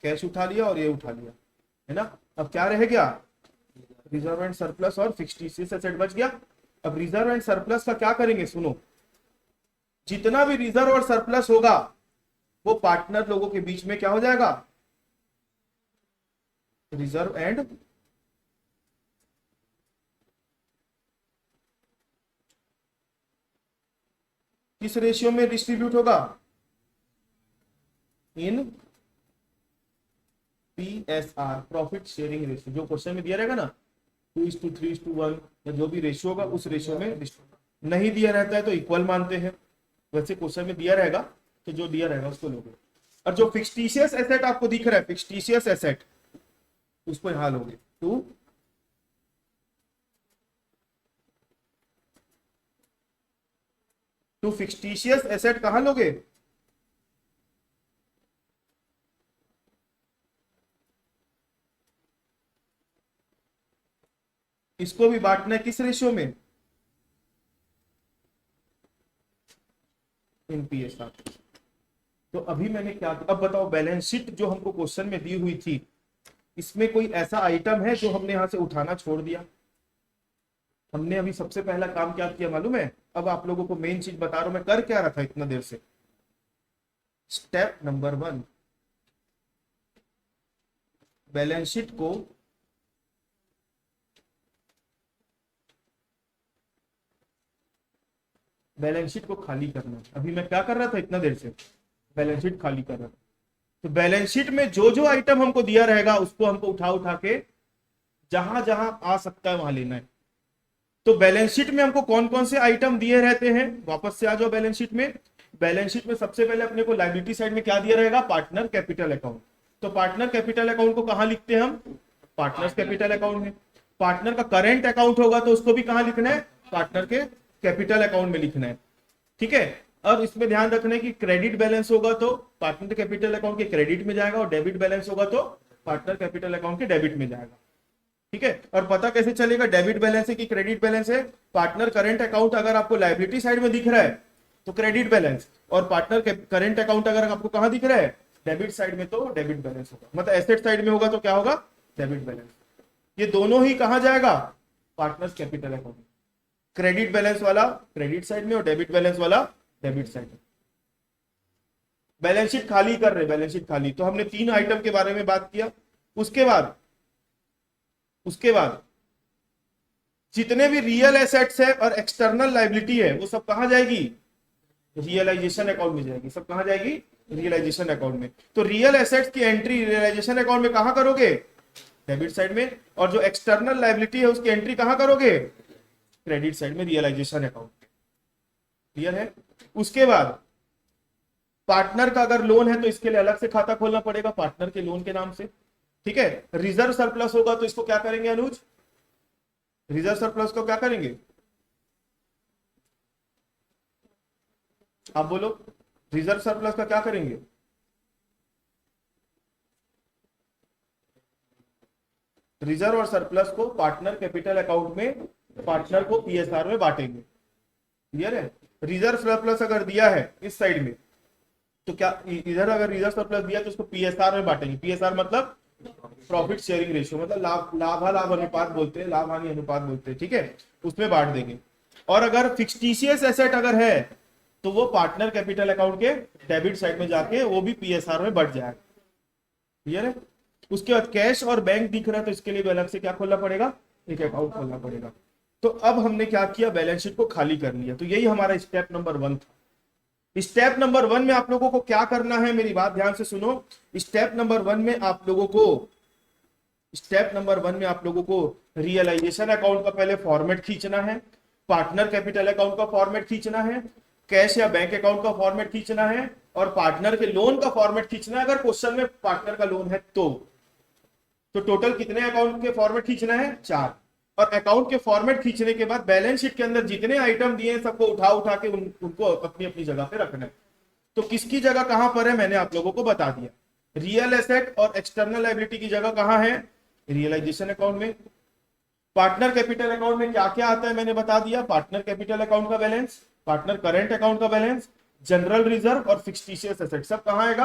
कैश उठा लिया और ये उठा लिया, है ना। अब क्या रह गया? रिजर्व एंड सरप्लस और फिक्स्ड एसेट बच गया। अब रिजर्व एंड सरप्लस का क्या करेंगे? सुनो, जितना भी रिजर्व और सरप्लस होगा वो पार्टनर लोगों के बीच में क्या हो जाएगा? रिजर्व एंड किस रेशियो में डिस्ट्रीब्यूट होगा? इन PSR, प्रॉफिट शेयरिंग रेशियो। जो क्वेश्चन में दिया रहेगा ना 2:3:1 या जो भी रेशियो होगा उस रेशियो में। नहीं दिया रहता है तो इक्वल मानते हैं, वैसे क्वेश्चन में दिया रहेगा तो जो दिया रहेगा उसको लोगे। और जो फिक्सटिशियस एसेट आपको दिख रहा है, फिक्सटिशियस एसेट, उसको यहां लोगे। टू फिक्सटिशियस एसेट कहां लोगे? इसको भी बांटना है किस रेशियो में? इन PSR। तो अभी मैंने क्या, अब बताओ बैलेंस शीट जो हमको क्वेश्चन में दी हुई थी, इसमें कोई ऐसा आइटम है जो हमने यहां से उठाना छोड़ दिया? हमने अभी सबसे पहला काम क्या किया मालूम है? अब आप लोगों को मेन चीज बता रहा हूं मैं कर क्या रहा था इतना देर से। स्टेप नंबर 1, बैलेंस शीट को खाली करना। अभी मैं क्या कर रहा था इतना देर से? बैलेंस शीट खाली कर रहा था। तो बैलेंस शीट में जो जो आइटम हमको दिया रहेगा उसको हमको उठा उठा के जहां जहां आ सकता है वहां लेना है। तो बैलेंस शीट में हमको कौन कौन से आइटम दिए रहते हैं? वापस से आ जाओ बैलेंस शीट में। बैलेंस शीट में सबसे पहले अपने को लायबिलिटी साइड में क्या दिया रहेगा? Partner capital account. तो पार्टनर कैपिटल अकाउंट को कहां लिखते हैं हम? पार्टनर्स कैपिटल अकाउंट में। पार्टनर का करेंट अकाउंट होगा तो उसको भी कहां लिखना है? पार्टनर के कैपिटल अकाउंट में लिखना है, ठीक है। और इसमें ध्यान रखना है कि क्रेडिट बैलेंस होगा तो पार्टनर कैपिटल अकाउंट के क्रेडिट में जाएगा, और डेबिट बैलेंस होगा तो पार्टनर कैपिटल अकाउंट के डेबिट में जाएगा, ठीक है। और पता कैसे चलेगा डेबिट बैलेंस है कि क्रेडिट बैलेंस है? पार्टनर करंट अकाउंट अगर आपको लायबिलिटी साइड में दिख रहा है तो क्रेडिट बैलेंस, और पार्टनर करंट अकाउंट अगर आपको कहां दिख रहा है? डेबिट साइड में, तो डेबिट बैलेंस होगा। मतलब एसेट साइड में होगा तो क्या होगा? Debit balance. ये दोनों ही कहां जाएगा? पार्टनर्स कैपिटल अकाउंट में। क्रेडिट बैलेंस वाला क्रेडिट साइड में और डेबिट बैलेंस वाला डेबिट साइड में। बैलेंस शीट खाली कर रहे, बैलेंस शीट खाली। तो हमने 3 आइटम के बारे में बात किया। उसके बाद जितने भी रियल एसेट्स है और एक्सटर्नल लाइबिलिटी है वो सब कहां जाएगी? रियलाइजेशन अकाउंट में जाएगी। सब कहां जाएगी? रियलाइजेशन अकाउंट में। तो रियल एसेट्स की एंट्री रियलाइजेशन अकाउंट में कहां करोगे? डेबिट साइड में। और जो एक्सटर्नल लाइबिलिटी है उसकी एंट्री कहां करोगे? क्रेडिट साइड में, रियलाइजेशन अकाउंट। क्लियर है? उसके बाद पार्टनर का अगर लोन है तो इसके लिए अलग से खाता खोलना पड़ेगा पार्टनर के लोन के नाम से, ठीक है। रिजर्व सरप्लस होगा तो इसको क्या करेंगे अनुज? रिजर्व सरप्लस को क्या करेंगे? आप बोलो, रिजर्व सरप्लस का क्या करेंगे? रिजर्व और सरप्लस को पार्टनर कैपिटल अकाउंट में पार्टनर को पीएसआर में बांटेंगे। क्लियर है? रिजर्व सरप्लस अगर दिया है इस साइड में तो क्या इधर अगर रिजर्व सरप्लस दिया तो उसको पीएसआर में बांटेंगे। पीएसआर मतलब प्रॉफिट शेयरिंग रेशियो, मतलब लाभ अनुपात बोलते हैं, लाभ हानि अनुपात बोलते हैं, ठीक है, उसमें बांट देंगे। और अगर फिक्सटिशियस एसेट अगर है तो वो पार्टनर कैपिटल अकाउंट के डेबिट साइड में जाके वो भी पीएसआर में बढ़ जाएगा। क्लियर है? उसके बाद कैश और बैंक दिख रहा है तो इसके लिए भी अलग से क्या खोलना पड़ेगा, एक अकाउंट खोलना पड़ेगा। तो अब हमने क्या किया, बैलेंस शीट को खाली कर लिया। तो यही हमारा स्टेप नंबर 1 था। स्टेप नंबर 1 में आप लोगों को क्या करना है, मेरी बात ध्यान से सुनो। स्टेप नंबर 1 में आप लोगों को रियलाइजेशन अकाउंट का पहले फॉर्मेट खींचना है, पार्टनर कैपिटल अकाउंट का फॉर्मेट खींचना है, कैश या बैंक अकाउंट का फॉर्मेट खींचना है और पार्टनर के लोन का फॉर्मेट खींचना है अगर क्वेश्चन में पार्टनर का लोन है तो टोटल कितने अकाउंट के फॉर्मेट खींचना है, 4। और अकाउंट के फॉर्मेट खींचने के बाद बैलेंस शीट के अंदर जितने आइटम दिए हैं सबको उठा के उनको अपनी अपनी जगह पे रखना है। तो किसकी जगह कहां पर है मैंने आप लोगों को बता दिया। रियल एसेट और एक्सटर्नल लायबिलिटी की जगह कहां है, रियलाइजेशन अकाउंट में। पार्टनर कैपिटल अकाउंट में क्या क्या आता है मैंने बता दिया, पार्टनर कैपिटल अकाउंट का बैलेंस, पार्टनर करेंट अकाउंट का बैलेंस, जनरल रिजर्व और फिक्सटिशियस एसेट सब कहां आएगा,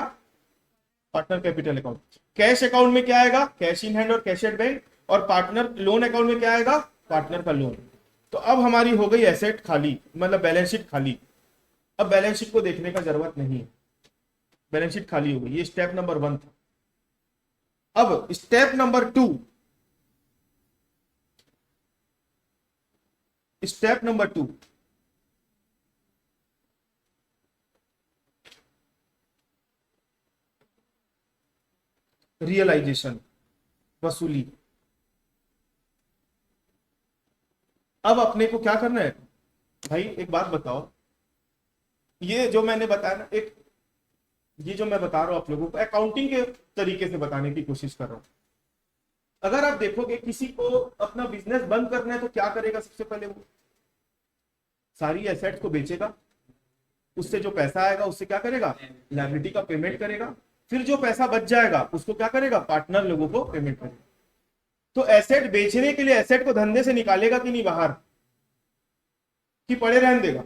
partner capital account. Cash account में क्या आएगा, कैश इन हैंड और कैश एट बैंक। और पार्टनर लोन अकाउंट में क्या आएगा, पार्टनर का लोन। तो अब हमारी हो गई एसेट खाली, मतलब बैलेंस शीट खाली। अब बैलेंस शीट को देखने का जरूरत नहीं है, बैलेंस शीट खाली हो गई। ये स्टेप नंबर 1 था। अब step number 2, step number 2 realisation, वसूली। अब अपने को क्या करना है भाई, एक बात बताओ, ये जो मैंने बताया ना, ये जो मैं बता रहा हूं आप लोगों को अकाउंटिंग के तरीके से बताने की कोशिश कर रहा हूं। अगर आप देखोगे किसी को अपना बिजनेस बंद करना है तो क्या करेगा, सबसे पहले वो सारी एसेट्स को बेचेगा, उससे जो पैसा आएगा उससे क्या करेगा, लायबिलिटी का पेमेंट करेगा। फिर जो पैसा बच जाएगा उसको क्या करेगा, पार्टनर लोगों को पेमेंट करेगा। तो एसेट बेचने के लिए एसेट को धंधे से निकालेगा कि नहीं बाहर, कि पड़े रहने देगा।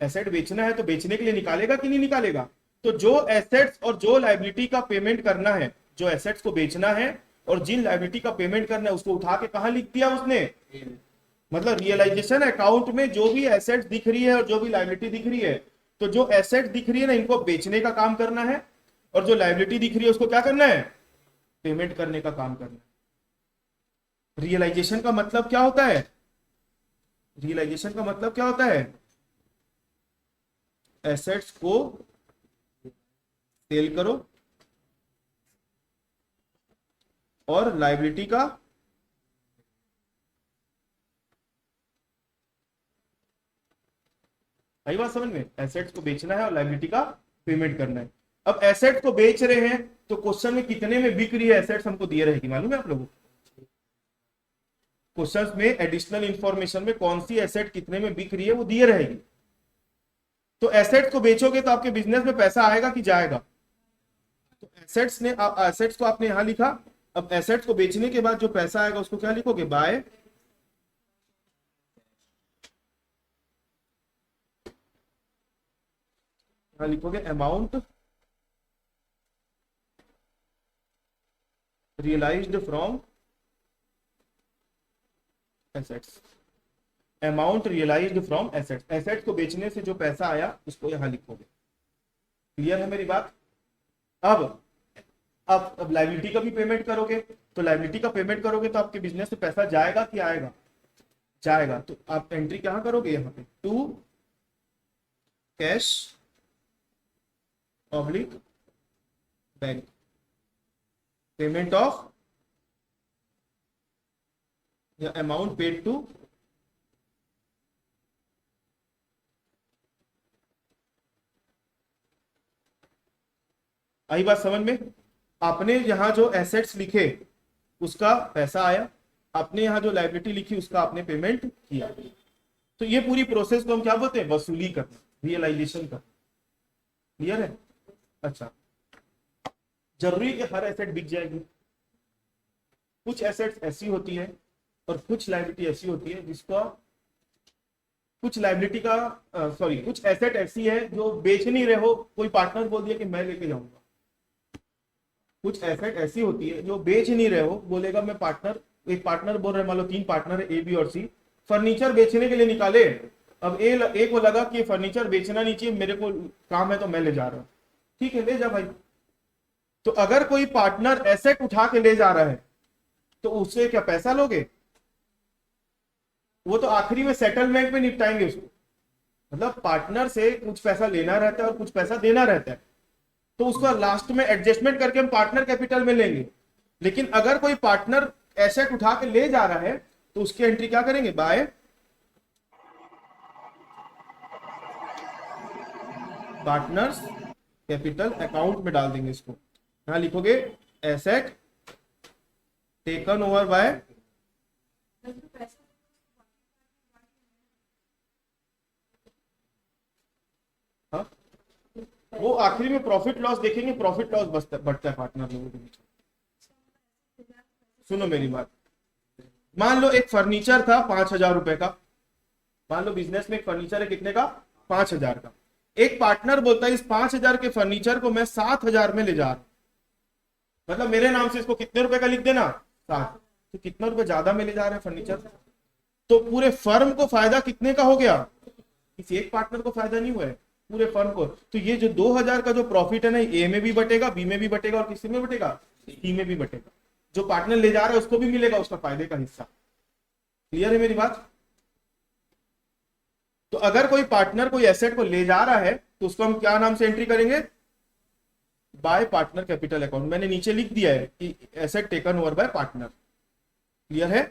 एसेट बेचना है तो बेचने के लिए निकालेगा कि नहीं निकालेगा। तो जो एसेट्स और जो लायबिलिटी का पेमेंट करना है, जो एसेट्स को बेचना है और जिन लायबिलिटी का पेमेंट करना है उसको उठा के कहां लिख दिया उसने, मतलब रियलाइजेशन अकाउंट में जो भी एसेट्स दिख रही है और जो भी लायबिलिटी दिख रही है, तो जो एसेट दिख रही है ना इनको बेचने का काम करना है और जो लायबिलिटी दिख रही है उसको क्या करना है, पेमेंट करने का काम करना है। रियलाइजेशन का मतलब क्या होता है, रियलाइजेशन का मतलब क्या होता है, एसेट्स को सेल करो और लायबिलिटी का आई बात समझ में, एसेट्स को बेचना है और लायबिलिटी का पेमेंट करना है। अब एसेट को बेच रहे हैं तो क्वेश्चन में कितने में बिक रही है एसेट्स हमको दिए रहेगी, मालूम है आप लोगों को। क्वेश्चन में एडिशनल इंफॉर्मेशन में कौन सी एसेट कितने में बिक रही है वो दिए रहेगी। तो एसेट्स को बेचोगे तो आपके बिजनेस में पैसा आएगा कि जाएगा। तो एसेट्स को आपने यहां लिखा। अब एसेट्स को बेचने के बाद जो पैसा आएगा उसको क्या लिखोगे, बाय, यहां लिखोगे amount realised from assets, amount realised from assets. Assets को बेचने से जो पैसा आया उसको यहां लिखोगे। क्लियर है मेरी बात। अब लायबिलिटी का भी पेमेंट करोगे, तो लायबिलिटी का पेमेंट करोगे तो आपके बिजनेस से पैसा जाएगा कि आएगा, जाएगा। तो आप एंट्री कहां करोगे, यहां पे to cash oblique bank, payment of या अमाउंट पेड टू आई बात समझ में। आपने यहां जो एसेट्स लिखे उसका पैसा आया, आपने यहां जो लायबिलिटी लिखी उसका आपने पेमेंट किया। तो ये पूरी प्रोसेस को हम क्या बोलते हैं, वसूली करना, रियलाइजेशन करना। क्लियर है। अच्छा, जरूरी कि हर एसेट बिक जाएगी, कुछ एसेट्स ऐसी होती है और कुछ लायबिलिटी ऐसी होती है जिसका कुछ लायबिलिटी का सॉरी कुछ एसेट ऐसी है जो बेच नहीं रहे हो, कोई पार्टनर बोल दिया कि मैं लेके जाऊंगा। कुछ एसेट ऐसी होती है जो बेच नहीं रहे हो, बोलेगा मैं पार्टनर, एक पार्टनर बोल रहे मान लो 3 पार्टनर है ए बी और सी, फर्नीचर बेचने के लिए निकाले। अब ए को लगा कि फर्नीचर बेचना नहीं चाहिए, मेरे को काम है तो मैं ले जा रहा हूं, ठीक है ले जा भाई। तो अगर कोई पार्टनर एसेट उठा के ले जा रहा है तो उससे क्या पैसा लोगे? वो तो आखिरी में सेटलमेंट में निपटाएंगे उसको। मतलब पार्टनर से कुछ पैसा लेना रहता है और कुछ पैसा देना रहता है, तो उसका लास्ट में एडजस्टमेंट करके हम पार्टनर कैपिटल में लेंगे। लेकिन अगर कोई पार्टनर एसेट उठा के ले जा रहा है तो उसकी एंट्री क्या करेंगे? बाय पार्टनर्स कैपिटल अकाउंट में डाल देंगे इसको। यहां लिखोगे एसेट टेकन ओवर बाय, हाँ वो आखिरी में प्रॉफिट लॉस देखेंगे, प्रॉफिट लॉस बढ़ता है पार्टनर लोगों के बीच। सुनो मेरी बात, मान लो एक फर्नीचर था 5,000 रुपए का, मान लो बिजनेस में एक फर्नीचर है कितने का? 5,000 का। एक पार्टनर बोलता है इस 5,000 के फर्नीचर को मैं 7,000 में ले जा रहा हूं, मतलब मेरे नाम से इसको कितने रुपए का लिख देना? 7। तो कितना रुपए ज्यादा में ले जा रहे हैं फर्नीचर, तो पूरे फर्म को फायदा कितने का हो गया? किसी एक पार्टनर को फायदा नहीं हुआ है, पूरे फर्म को। तो ये जो 2,000 का जो प्रॉफिट है ना, ए में भी बटेगा, बी में भी बटेगा और किसी में बटेगा? सी में भी बटेगा। जो पार्टनर ले जा रहा है उसको भी मिलेगा उसका फायदे का हिस्सा। क्लियर है मेरी बात? तो अगर कोई पार्टनर कोई एसेट को ले जा रहा है तो उसको हम क्या नाम से एंट्री करेंगे? Bye partner capital account. मैंने नीचे लिख दिया है कि asset taken over by partner. Clear है?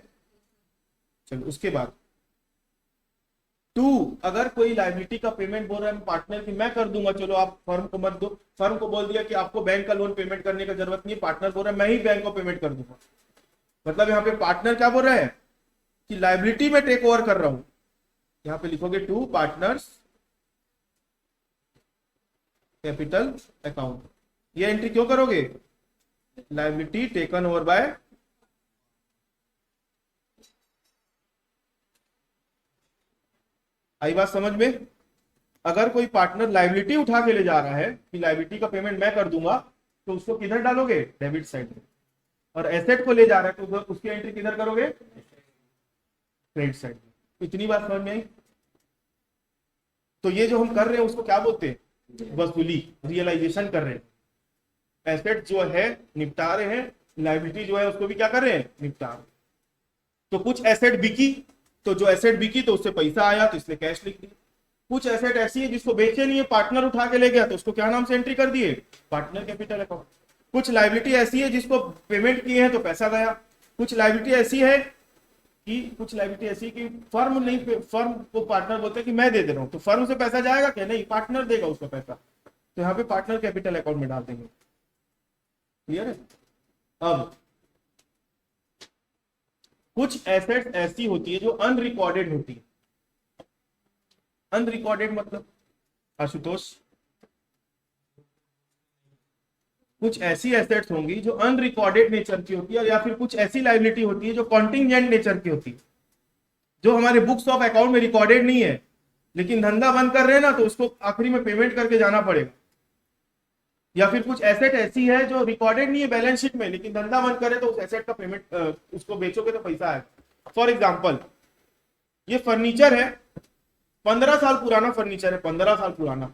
चलो उसके बाद 2, अगर कोई लायबिलिटी का पेमेंट बोल रहा है पार्टनर की मैं कर दूंगा, चलो आप फर्म को मत दो, फर्म को बोल दिया कि आपको बैंक का लोन पेमेंट करने का जरूरत नहीं, पार्टनर बोल रहा है मैं ही बैंक को पेमेंट कर दूंगा। मतलब यहाँ पे पार्टनर क्या बोल रहा है कि लायबिलिटी में टेक ओवर कर रहा हूं। यहाँ पे लिखोगे 2 पार्टनर्स कैपिटल अकाउंट। ये एंट्री क्यों करोगे? लायबिलिटी टेकन ओवर बाय, आई बात समझ में? अगर कोई पार्टनर लायबिलिटी उठा के ले जा रहा है कि लायबिलिटी का पेमेंट मैं कर दूंगा, तो उसको किधर डालोगे? डेबिट साइड में। और एसेट को ले जा रहा है तो उसकी एंट्री किधर करोगे? क्रेडिट साइड में। इतनी बात समझ में आई? तो ये जो हम कर रहे हैं उसको क्या बोलते हैं? वसूली, रियलाइजेशन कर रहे हैं। एसेट जो है निपटा रहे हैं, लायबिलिटी जो है उसको भी क्या कर रहे हैं? निपटा रहे हैं। तो कुछ एसेट बिकी, तो जो एसेट बिकी तो उससे पैसा आया तो इसलिए कैश लिख दिया। कुछ एसेट ऐसी है जिसको बेचे नहीं है, पार्टनर उठा के ले गया तो उसको क्या नाम से एंट्री कर दिए? Partner capital account. कुछ लायबिलिटी ऐसी है जिसको पेमेंट किए हैं तो पैसा गया। कुछ लायबिलिटी ऐसी है कि फर्म नहीं, फर्म को पार्टनर बोलते हैं कि मैं दे रहा हूं, तो फर्म से पैसा जाएगा क्या? नहीं, पार्टनर देगा उसका पैसा। तो यहाँ पे पार्टनर कैपिटल अकाउंट में डाल देंगे। क्लियर है? अब कुछ एसेट्स ऐसी होती है जो अनरिकॉर्डेड होती है। अनरिकॉर्डेड मतलब आशुतोष, कुछ ऐसी एसेट्स होंगी जो अनरिकॉर्डेड नेचर की होती है, या फिर कुछ ऐसी लायबिलिटी होती है जो कॉन्टिंजेंट नेचर की होती है, जो हमारे बुक्स ऑफ अकाउंट में रिकॉर्डेड नहीं है, लेकिन धंधा बंद कर रहे हैं ना तो उसको आखिरी में पेमेंट करके जाना पड़ेगा। या फिर कुछ एसेट ऐसी है जो रिकॉर्डेड नहीं है बैलेंस शीट में, लेकिन धंधा बंद करे तो उस एसेट का पेमेंट, उसको बेचोगे तो पैसा आएगा। फॉर एग्जाम्पल ये फर्नीचर है, 15 साल पुराना फर्नीचर है, 15 साल पुराना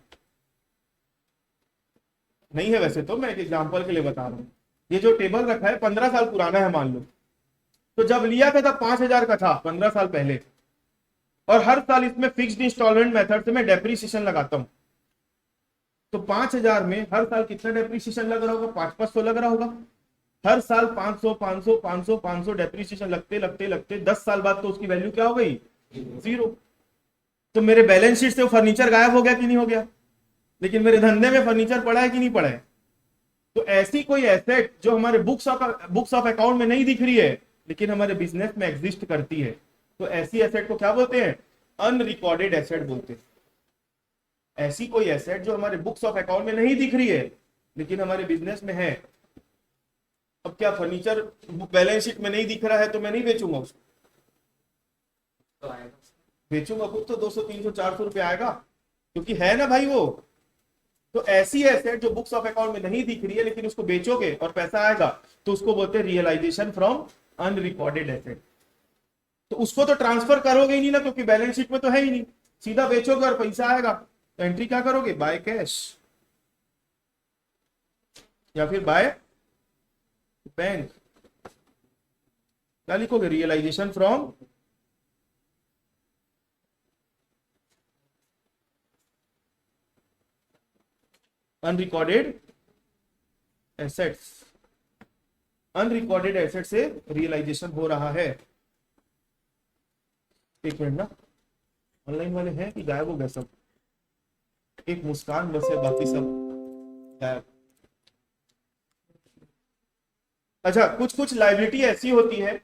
नहीं है वैसे तो, मैं एक एग्जांपल के लिए बता रहा हूं। ये जो टेबल रखा है 15 साल पुराना है मान लो, तो जब लिया था तब 5,000 का था 15 साल पहले, और हर साल इसमें फिक्स्ड इंस्टॉलमेंट मेथड से मैं डेप्रीसिएशन लगाता हूं। तो 5,000 में हर साल कितना डेप्रीसिएशन लग रहा होगा? 500 लग रहा होगा। हर साल 500 500 500 500 डेप्रीसिएशन लगते लगते लगते 10 साल बाद तो उसकी वैल्यू क्या हो गई? 0। तो मेरे बैलेंस शीट से फर्नीचर गायब हो गया कि नहीं हो गया? लेकिन मेरे धंधे में फर्नीचर पड़ा है कि नहीं पड़ा है? तो ऐसी कोई एसेट जो हमारे बुक्स ऑफ अकाउंट में नहीं दिख रही है लेकिन हमारे बिजनेस में एग्जिस्ट करती है, तो ऐसी एसेट को क्या बोलते हैं? अनरिकॉर्डेड एसेट बोलते हैं। ऐसी कोई एसेट जो हमारे बुक्स ऑफ अकाउंट में नहीं दिख रही है लेकिन हमारे बिजनेस में है। अब अब क्या फर्नीचर बैलेंस शीट में नहीं दिख रहा है तो मैं नहीं बेचूंगा उसको, तो आएगा। बेचूंगा कुछ तो 200 300 400 रुपये आएगा, क्योंकि है ना भाई वो। तो ऐसी एसेट जो बुक्स ऑफ अकाउंट में नहीं दिख रही है लेकिन उसको बेचोगे और पैसा आएगा, तो उसको बोलते हैं रियलाइजेशन फ्रॉम अनरिकॉर्डेड एसेट। तो उसको तो ट्रांसफर करोगे ही नहीं ना, क्योंकि बैलेंस शीट में तो है ही नहीं, सीधा बेचोगे और पैसा आएगा। तो एंट्री क्या करोगे, बाय कैश या फिर बाय बैंक। क्या लिखोगे, realisation from unrecorded assets. Unrecorded asset से रियलाइजेशन हो रहा है। एक मिनट ना, ऑनलाइन वाले हैं कि गायब हो गए सब? एक मुस्कान बस है, बाकी सब गायब। अच्छा, कुछ कुछ लाइबिलिटी ऐसी होती है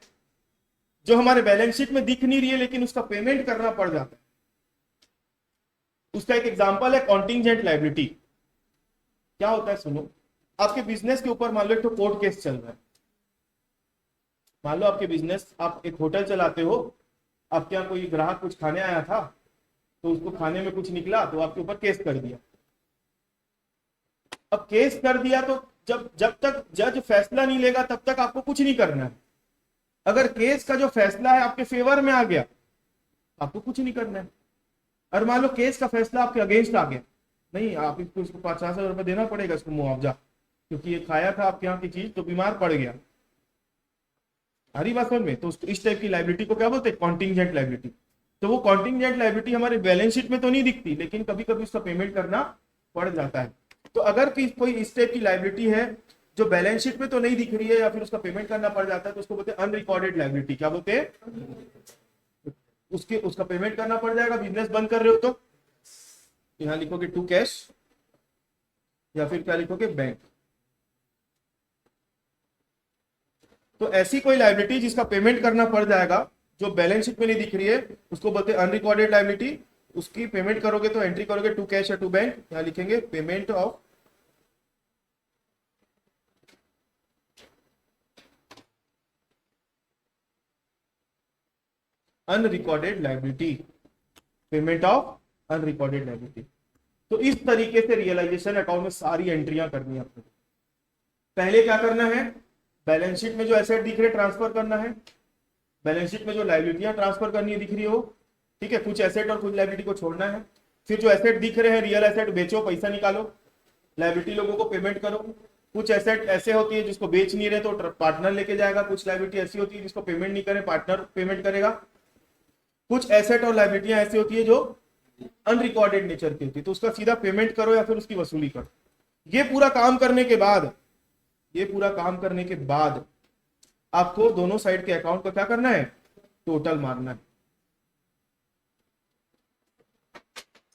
जो हमारे बैलेंस शीट में दिख नहीं रही है लेकिन उसका पेमेंट करना पड़ जाता है। उसका एक एग्जांपल है कॉन्टिंजेंट लाइबिलिटी। क्या होता है सुनो, आपके बिजनेस के ऊपर मान लो एक तो कोर्ट केस चल रहा है। मान लो आपके बिजनेस, आप एक होटल चलाते हो, आपके यहाँ कोई ग्राहक कुछ खाने आया था, तो उसको खाने में कुछ निकला तो आपके ऊपर केस कर दिया। अब केस कर दिया तो जब तक जज फैसला नहीं लेगा तब तक आपको कुछ नहीं करना है। अगर केस का जो फैसला है आपके फेवर में आ गया, आपको कुछ नहीं करना है। और मान लो केस का फैसला आपके अगेंस्ट आ गया, नहीं आप इसको 50,000 रुपये देना पड़ेगा इसको मुआवजा, क्योंकि ये खाया था आपके यहाँ की चीज तो बीमार पड़ गया। हरी बात समझ में? तो इस टाइप की लाइबिलिटी को क्या बोलते हैं, कॉन्टिंजेंट लाइबिलिटी। तो वो कॉन्टिंजेंट लाइबिलिटी हमारे बैलेंस शीट में तो नहीं दिखती लेकिन कभी कभी उसका पेमेंट करना पड़ जाता है। तो अगर कोई इस टाइप की लाइबिलिटी है जो बैलेंस शीट में तो नहीं दिख रही है या फिर उसका पेमेंट करना पड़ जाता है, तो उसको बोलते हैं अनरिकॉर्डेड लाइबिलिटी। क्या बोलते हैं, उसका पेमेंट करना पड़ जाएगा। बिजनेस बंद कर रहे हो तो यहां लिखोगे टू कैश या फिर क्या लिखोगे, बैंक। तो ऐसी कोई लाइबिलिटी जिसका पेमेंट करना पड़ जाएगा जो बैलेंस शीट में नहीं दिख रही है, उसको बोलते हैं अनरिकॉर्डेड लाइबिलिटी। उसकी पेमेंट करोगे तो एंट्री करोगे टू कैश या टू बैंक। यहां लिखेंगे payment of unrecorded liability, payment of unrecorded liability. तो इस तरीके से रियलाइजेशन अकाउंट में सारी एंट्रियां करनी है आपको। पहले क्या करना है, बैलेंस शीट में जो एसेट दिख रहे ट्रांसफर करना है, बैलेंस शीट में जो लाइबिलिटियां ट्रांसफर करनी है दिख रही हो, ठीक है, कुछ एसेट और कुछ लाइबिलिटी को छोड़ना है। फिर जो एसेट दिख रहे हैं रियल एसेट बेचो, पैसा निकालो, लाइबिलिटी लोगों को पेमेंट करो। कुछ एसेट ऐसे होती है जिसको बेच नहीं रहे तो पार्टनर लेके जाएगा, कुछ लाइबिलिटी ऐसी होती है जिसको पेमेंट नहीं करे पार्टनर पेमेंट करेगा। कुछ एसेट और लाइबिलिटियां ऐसी होती है जो अनरिकॉर्डेड नेचर की होती है, तो उसका सीधा पेमेंट करो या फिर उसकी वसूली करो। ये पूरा काम करने के बाद आपको दोनों साइड के अकाउंट का क्या करना है, टोटल मारना है।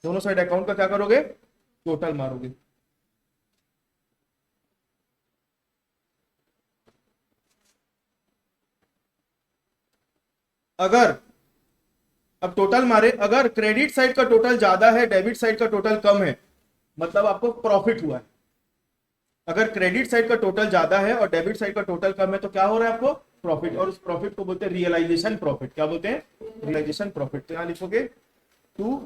दोनों साइड अकाउंट का क्या करोगे, टोटल मारोगे। अगर अब टोटल मारे, अगर क्रेडिट साइड का टोटल ज्यादा है, डेबिट साइड का टोटल कम है, मतलब आपको प्रॉफिट हुआ है। अगर क्रेडिट साइड का टोटल ज्यादा है और डेबिट साइड का टोटल कम है तो क्या हो रहा है आपको, प्रॉफिट। और उस प्रॉफिट को बोलते हैं रियलाइजेशन प्रॉफिट। क्या बोलते हैं, रियलाइजेशन प्रॉफिट। तो यहां लिखोगे टू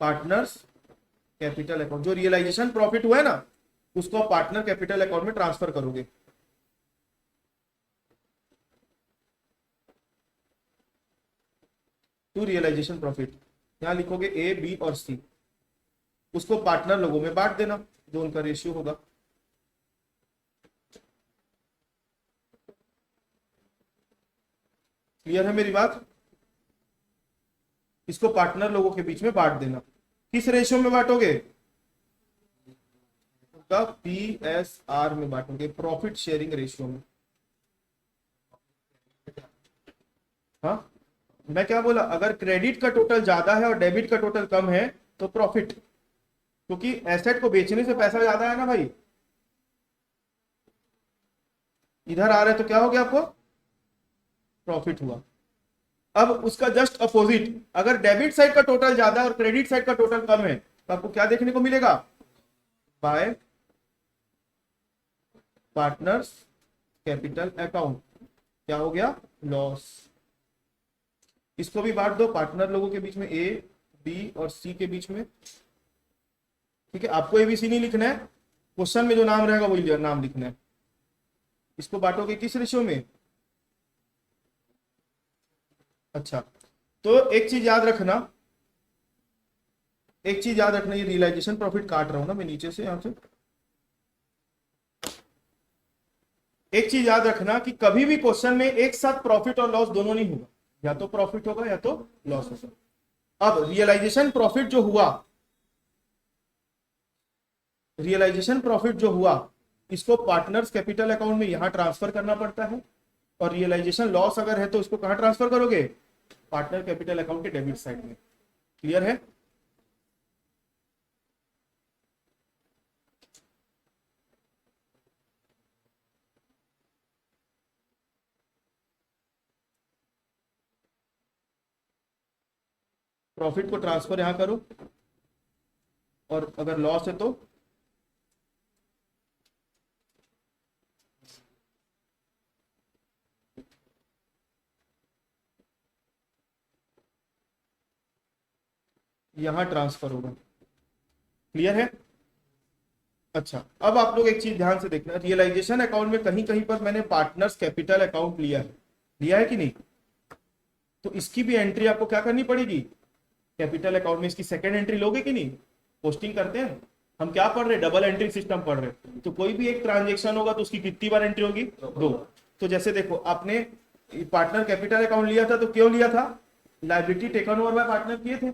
पार्टनर्स कैपिटल अकाउंट। जो रियलाइजेशन प्रॉफिट हुआ है ना, उसको आप पार्टनर कैपिटल अकाउंट में ट्रांसफर करोगे। टू रियलाइजेशन प्रॉफिट, यहां लिखोगे ए बी और सी, उसको पार्टनर लोगों में बांट देना जो उनका रेशियो होगा। क्लियर है मेरी बात? इसको पार्टनर लोगों के बीच में बांट देना। किस रेशियो में बांटोगे, का PSR में बांटोगे, प्रॉफिट शेयरिंग रेशियो में। हाँ, मैं क्या बोला, अगर क्रेडिट का टोटल ज्यादा है और डेबिट का टोटल कम है तो प्रॉफिट, क्योंकि एसेट को बेचने से पैसा ज्यादा है ना भाई। इधर आ रहे तो क्या हो गया, आपको प्रॉफिट हुआ। अब उसका जस्ट अपोजिट, अगर डेबिट साइड का टोटल ज्यादा है और क्रेडिट साइड का टोटल कम है तो आपको क्या देखने को मिलेगा, बाय पार्टनर्स कैपिटल अकाउंट, क्या हो गया, लॉस। इसको भी बांट दो पार्टनर लोगों के बीच में, ए बी और सी के बीच में। ठीक है, आपको एबीसी नहीं लिखना है, क्वेश्चन में जो नाम रहेगा वही नाम लिखना है। इसको बांटोगे किस रेशियो में? अच्छा, तो एक चीज याद रखना, एक चीज याद रखना, ये रियलाइजेशन प्रॉफिट काट रहा हूं ना मैं नीचे से, यहां से। एक चीज याद रखना कि कभी भी क्वेश्चन में एक साथ प्रॉफिट और लॉस दोनों नहीं होगा, या तो प्रॉफिट होगा या तो लॉस होगा। अब रियलाइजेशन प्रॉफिट जो हुआ, रियलाइजेशन प्रॉफिट जो हुआ, इसको पार्टनर्स कैपिटल अकाउंट में यहां ट्रांसफर करना पड़ता है, और रियलाइजेशन लॉस अगर है तो इसको कहां ट्रांसफर करोगे? पार्टनर कैपिटल अकाउंट के डेबिट साइड में। क्लियर है? प्रॉफिट को ट्रांसफर यहां करो, और अगर लॉस है तो यहां ट्रांसफर होगा। क्लियर है? अच्छा, अब आप लोग एक चीज ध्यान से देखना, रियलाइजेशन अकाउंट में कहीं कहीं पर मैंने पार्टनर्स कैपिटल अकाउंट लिया है कि नहीं? तो इसकी भी एंट्री आपको क्या करनी पड़ेगी? कैपिटल अकाउंट में इसकी सेकंड एंट्री लोगे कि नहीं? पोस्टिंग करते हैं हम, क्या पढ़ रहे हैं? डबल एंट्री सिस्टम पढ़ रहे हैं। तो कोई भी एक ट्रांजेक्शन होगा तो उसकी कितनी बार एंट्री होगी? 2। तो जैसे देखो, आपने पार्टनर कैपिटल अकाउंट लिया था, तो क्यों लिया था? Liability taken over by partner किए थे,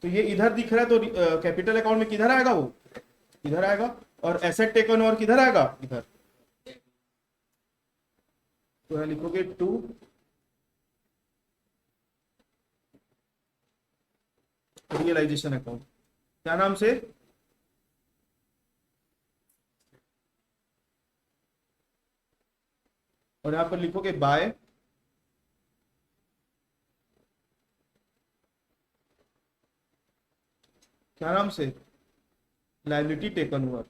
तो ये इधर दिख रहा है, तो कैपिटल अकाउंट में किधर आएगा? वो इधर आएगा। और एसेट टेकन ओवर किधर आएगा? इधर। तो यहां लिखोगे 2 रियलाइजेशन अकाउंट, क्या नाम से? और यहां पर लिखोगे बाय क्या नाम से? Liability taken over.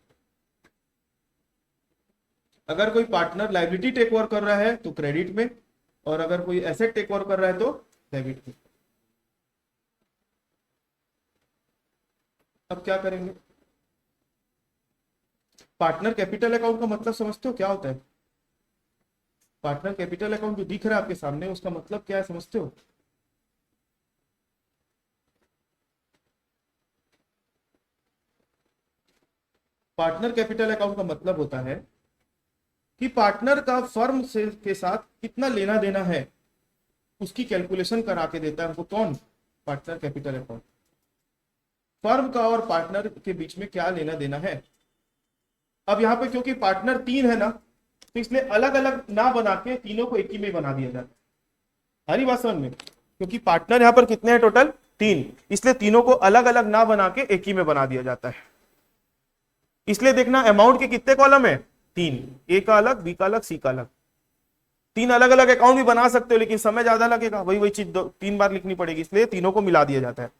अगर कोई पार्टनर लायबिलिटी टेक ओवर कर रहा है तो क्रेडिट में, और अगर कोई एसेट टेक ओवर कर रहा है तो डेबिट में। अब क्या करेंगे? पार्टनर कैपिटल अकाउंट का मतलब समझते हो क्या होता है? पार्टनर कैपिटल अकाउंट जो दिख रहा है आपके सामने, उसका मतलब क्या है, समझते हो? पार्टनर कैपिटल अकाउंट का मतलब होता है कि पार्टनर का फर्म से के साथ कितना लेना देना है, उसकी कैलकुलेशन करा के देता है हमको। कौन? Partner capital account. फर्म का और पार्टनर के बीच में क्या लेना देना है। अब यहाँ पे क्योंकि पार्टनर 3 है ना, तो इसलिए अलग अलग ना बना के तीनों को एक ही में बना दिया जाता है। हरी बात समझ में? क्योंकि पार्टनर यहाँ पर कितने हैं टोटल? 3, इसलिए तीनों को अलग अलग ना बना के एक ही में बना दिया जाता है। इसलिए देखना, अमाउंट के कितने कॉलम है? 3, ए का अलग, बी का अलग, सी का अलग। 3 अलग अलग अकाउंट भी बना सकते हो, लेकिन समय ज्यादा लगेगा, वही चीज 3 बार लिखनी पड़ेगी, इसलिए तीनों को मिला दिया जाता है।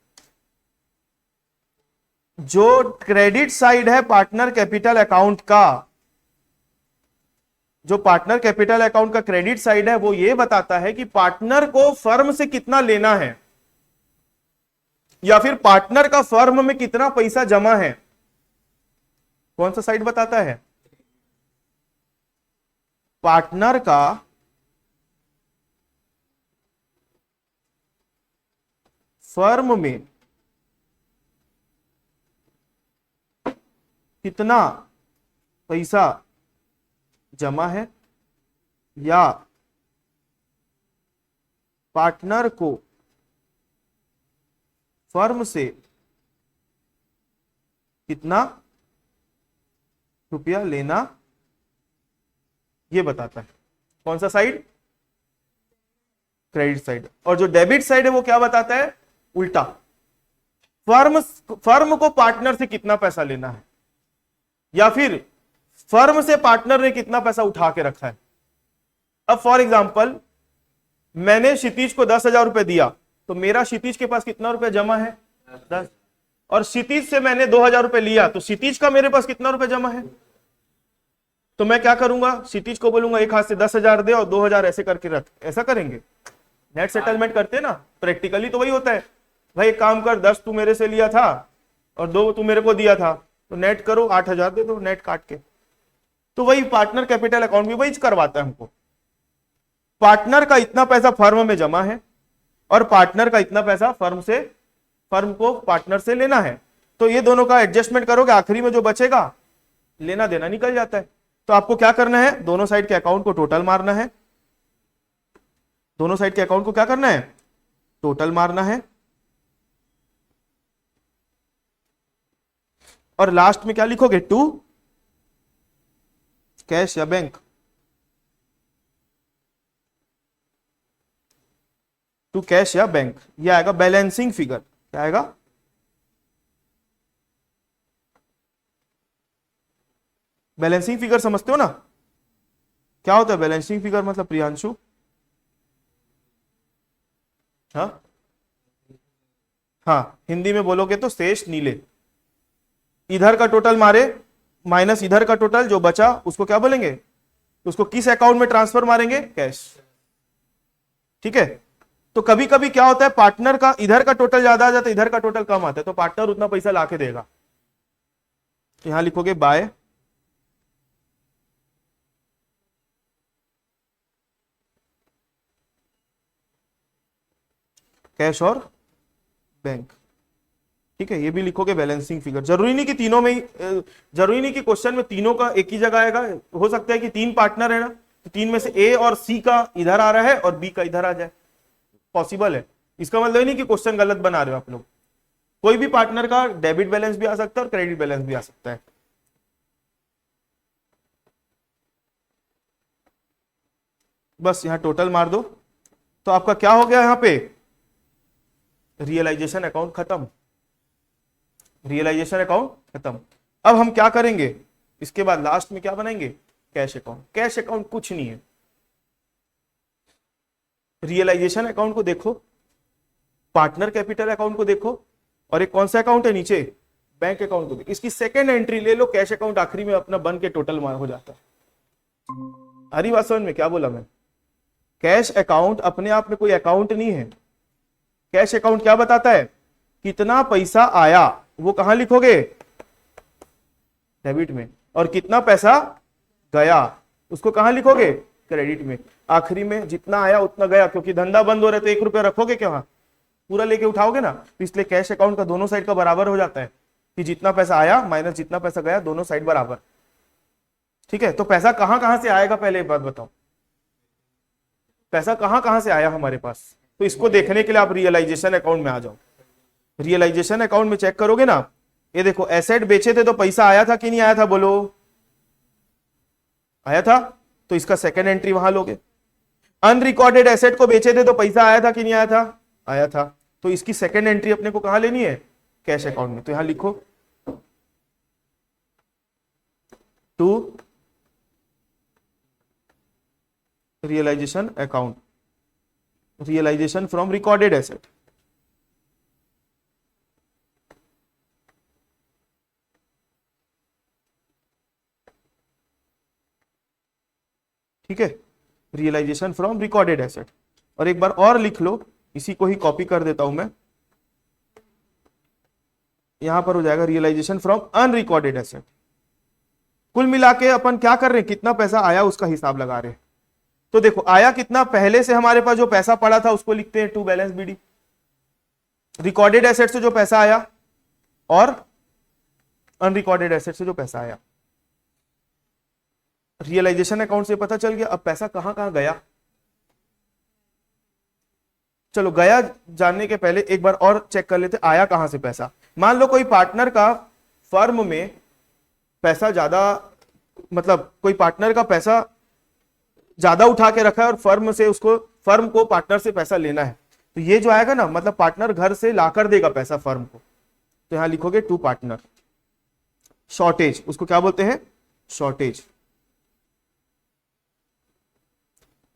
जो क्रेडिट साइड है पार्टनर कैपिटल अकाउंट का, जो पार्टनर कैपिटल अकाउंट का क्रेडिट साइड है, वो ये बताता है कि पार्टनर को फर्म से कितना लेना है, या फिर पार्टनर का फर्म में कितना पैसा जमा है। कौन सा साइड बताता है? पार्टनर का फर्म में कितना पैसा जमा है, या पार्टनर को फर्म से कितना रुपया लेना, यह बताता है। कौन सा साइड? Credit side. और जो डेबिट साइड है वो क्या बताता है? उल्टा, फर्म को पार्टनर से कितना पैसा लेना है, या फिर फर्म से पार्टनर ने कितना पैसा उठा के रखा है। अब फॉर एग्जांपल, मैंने क्षितिज को 10,000 रुपए दिया, तो मेरा क्षितिज के पास कितना रुपया जमा है? 10। और क्षितिज से मैंने 2000 रुपए लिया, तो क्षितिज का मेरे पास कितना रुपए जमा है? तो मैं क्या करूंगा, क्षितिज को बोलूंगा एक हाथ से 10,000 दे और 2,000 ऐसे करके रख, ऐसा करेंगे। नेट सेटलमेंट करते हैं ना, प्रैक्टिकली तो वही होता है। भाई एक काम कर, 10 तू मेरे से लिया था और 2 तू मेरे को दिया था, तो नेट करो 8,000 दे दो नेट काट के। तो वही पार्टनर कैपिटल अकाउंट भी वही करवाता है हमको। पार्टनर का इतना पैसा फर्म में जमा है और पार्टनर का इतना पैसा फर्म को पार्टनर से लेना है, तो ये दोनों का एडजस्टमेंट करोगे, आखिरी में जो बचेगा लेना देना निकल जाता है। तो आपको क्या करना है, दोनों साइड के अकाउंट को टोटल मारना है। दोनों साइड के अकाउंट को क्या करना है, टोटल मारना है। और लास्ट में क्या लिखोगे, टू कैश या बैंक, टू कैश या बैंक, ये आएगा बैलेंसिंग फिगर। क्या आएगा, बैलेंसिंग फिगर समझते हो ना, क्या होता है बैलेंसिंग फिगर मतलब प्रियांशु? हाँ हाँ, हिंदी में बोलोगे तो शेष नीले, इधर का टोटल मारे माइनस इधर का टोटल, जो बचा उसको क्या बोलेंगे, उसको किस अकाउंट में ट्रांसफर मारेंगे, कैश। ठीक है, तो कभी कभी क्या होता है, पार्टनर का इधर का टोटल ज्यादा आ जाता है, इधर का टोटल कम आता है, तो पार्टनर उतना पैसा लाके देगा। तो यहां लिखोगे बाय कैश और बैंक। ठीक है, ये भी लिखोगे बैलेंसिंग फिगर। जरूरी नहीं कि तीनों में ही, जरूरी नहीं कि क्वेश्चन में तीनों का एक ही जगह आएगा। हो सकता है कि 3 पार्टनर है ना, तो 3 में से ए और सी का इधर आ रहा है और बी का इधर आ जाए, पॉसिबल है। इसका मतलब नहीं कि क्वेश्चन गलत बना रहे हो आप लोग। कोई भी पार्टनर का डेबिट बैलेंस भी आ सकता है और क्रेडिट बैलेंस भी आ सकता है। बस यहां टोटल मार दो, तो आपका क्या हो गया, यहां पे रियलाइजेशन अकाउंट खत्म। रियलाइजेशन अकाउंट खत्म। अब हम क्या करेंगे, इसके बाद लास्ट में क्या बनाएंगे, कैश अकाउंट। कैश अकाउंट कुछ नहीं है, रियलाइजेशन अकाउंट को देखो, पार्टनर कैपिटल अकाउंट को देखो, और एक कौन सा अकाउंट है नीचे, बैंक अकाउंट को देखो। इसकी सेकेंड एंट्री ले लो, कैश अकाउंट आखिरी में अपना बन के टोटल हो जाता है। हरी बात समझ में, क्या बोला मैं, कैश अकाउंट अपने आप में कोई अकाउंट नहीं है। कैश अकाउंट क्या बताता है, कितना पैसा आया वो कहां लिखोगे, डेबिट में, और कितना पैसा गया उसको कहां लिखोगे, क्रेडिट में। आखिरी में जितना आया उतना गया, क्योंकि धंधा बंद हो रहा है तो 1 रुपया रखोगे क्या, पूरा लेके उठाओगे ना। तो इसलिए कैश अकाउंट का दोनों साइड का बराबर हो जाता है, कि जितना पैसा आया माइनस जितना पैसा गया, दोनों साइड बराबर। ठीक है, तो पैसा कहां कहां से आएगा, पहले एक बात बताओ, पैसा कहां कहां से आया हमारे पास। तो इसको देखने के लिए आप रियलाइजेशन अकाउंट में आ जाओ। रियलाइजेशन अकाउंट में चेक करोगे ना, ये देखो एसेट बेचे थे तो पैसा आया था कि नहीं आया था, बोलो आया था, तो इसका सेकंड एंट्री वहां लोगे। अनरिकॉर्डेड एसेट को बेचे थे तो पैसा आया था कि नहीं आया था, आया था, तो इसकी सेकंड एंट्री अपने को कहां लेनी है, कैश अकाउंट में। तो यहां लिखो to realisation account, realisation from recorded asset. ठीक है, रियलाइजेशन फ्रॉम रिकॉर्डेड एसेट। और एक बार और लिख लो, इसी को ही कॉपी कर देता हूं मैं, यहां पर हो जाएगा रियलाइजेशन फ्रॉम अनरिकॉर्डेड एसेट। कुल मिला के अपन क्या कर रहे हैं, कितना पैसा आया उसका हिसाब लगा रहे हैं। तो देखो आया कितना, पहले से हमारे पास जो पैसा पड़ा था उसको लिखते हैं to balance B D, recorded asset से जो पैसा आया और अनरिकॉर्डेड एसेट से जो पैसा आया। रियलाइजेशन अकाउंट से पता चल गया, अब पैसा कहां कहां गया। चलो गया जानने के पहले एक बार और चेक कर लेते, आया कहां से पैसा। मान लो कोई पार्टनर का फर्म में पैसा ज्यादा, मतलब कोई पार्टनर का पैसा ज्यादा उठा के रखा है और फर्म से उसको, फर्म को पार्टनर से पैसा लेना है, तो ये जो आएगा ना, मतलब पार्टनर घर से लाकर देगा पैसा फर्म को, तो यहां लिखोगे टू पार्टनर। शॉर्टेज, उसको क्या बोलते हैं, शॉर्टेज,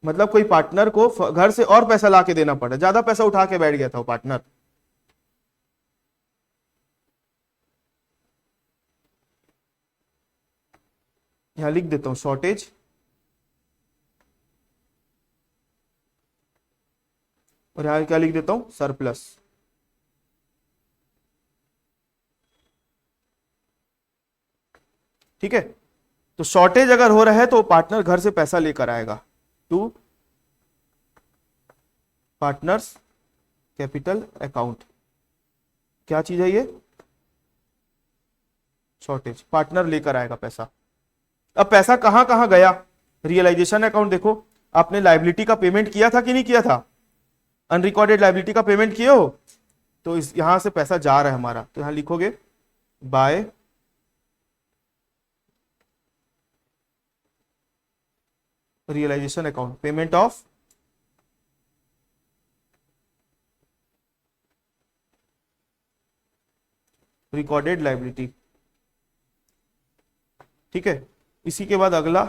मतलब कोई पार्टनर को घर से और पैसा ला के देना पड़ा, ज्यादा पैसा उठा के बैठ गया था वो पार्टनर। यहां लिख देता हूं शॉर्टेज और यहां क्या लिख देता हूं सरप्लस। ठीक है, तो शॉर्टेज अगर हो रहा है तो पार्टनर घर से पैसा लेकर आएगा टू पार्टनर्स कैपिटल अकाउंट। क्या चीज है ये? शॉर्टेज, पार्टनर लेकर आएगा पैसा। अब पैसा कहां कहां गया? रियलाइजेशन अकाउंट देखो, आपने लाइबिलिटी का पेमेंट किया था कि नहीं किया था? अनरिकॉर्डेड लाइबिलिटी का पेमेंट किए हो, तो इस यहां से पैसा जा रहा है हमारा, तो यहां लिखोगे by realisation account payment of recorded liability. ठीक है, इसी के बाद अगला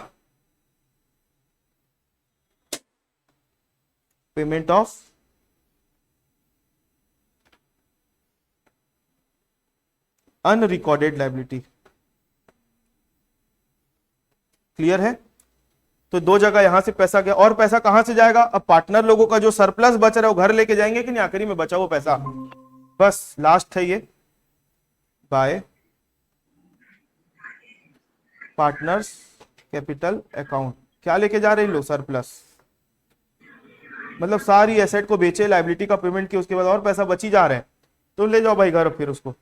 payment of unrecorded liability. Clear है? तो दो जगह यहां से पैसा गया, और पैसा कहां से जाएगा? अब पार्टनर लोगों का जो सरप्लस बच रहा है वो घर लेके जाएंगे कि नहीं आखिरी में बचा वो पैसा? बस लास्ट है ये बाय पार्टनर्स कैपिटल अकाउंट। क्या लेके जा रहे हैं लोग? सरप्लस। मतलब सारी एसेट को बेचे, लाइबिलिटी का पेमेंट किया, उसके बाद और पैसा बची जा रहे हैं, तो ले जाओ भाई घर फिर उसको।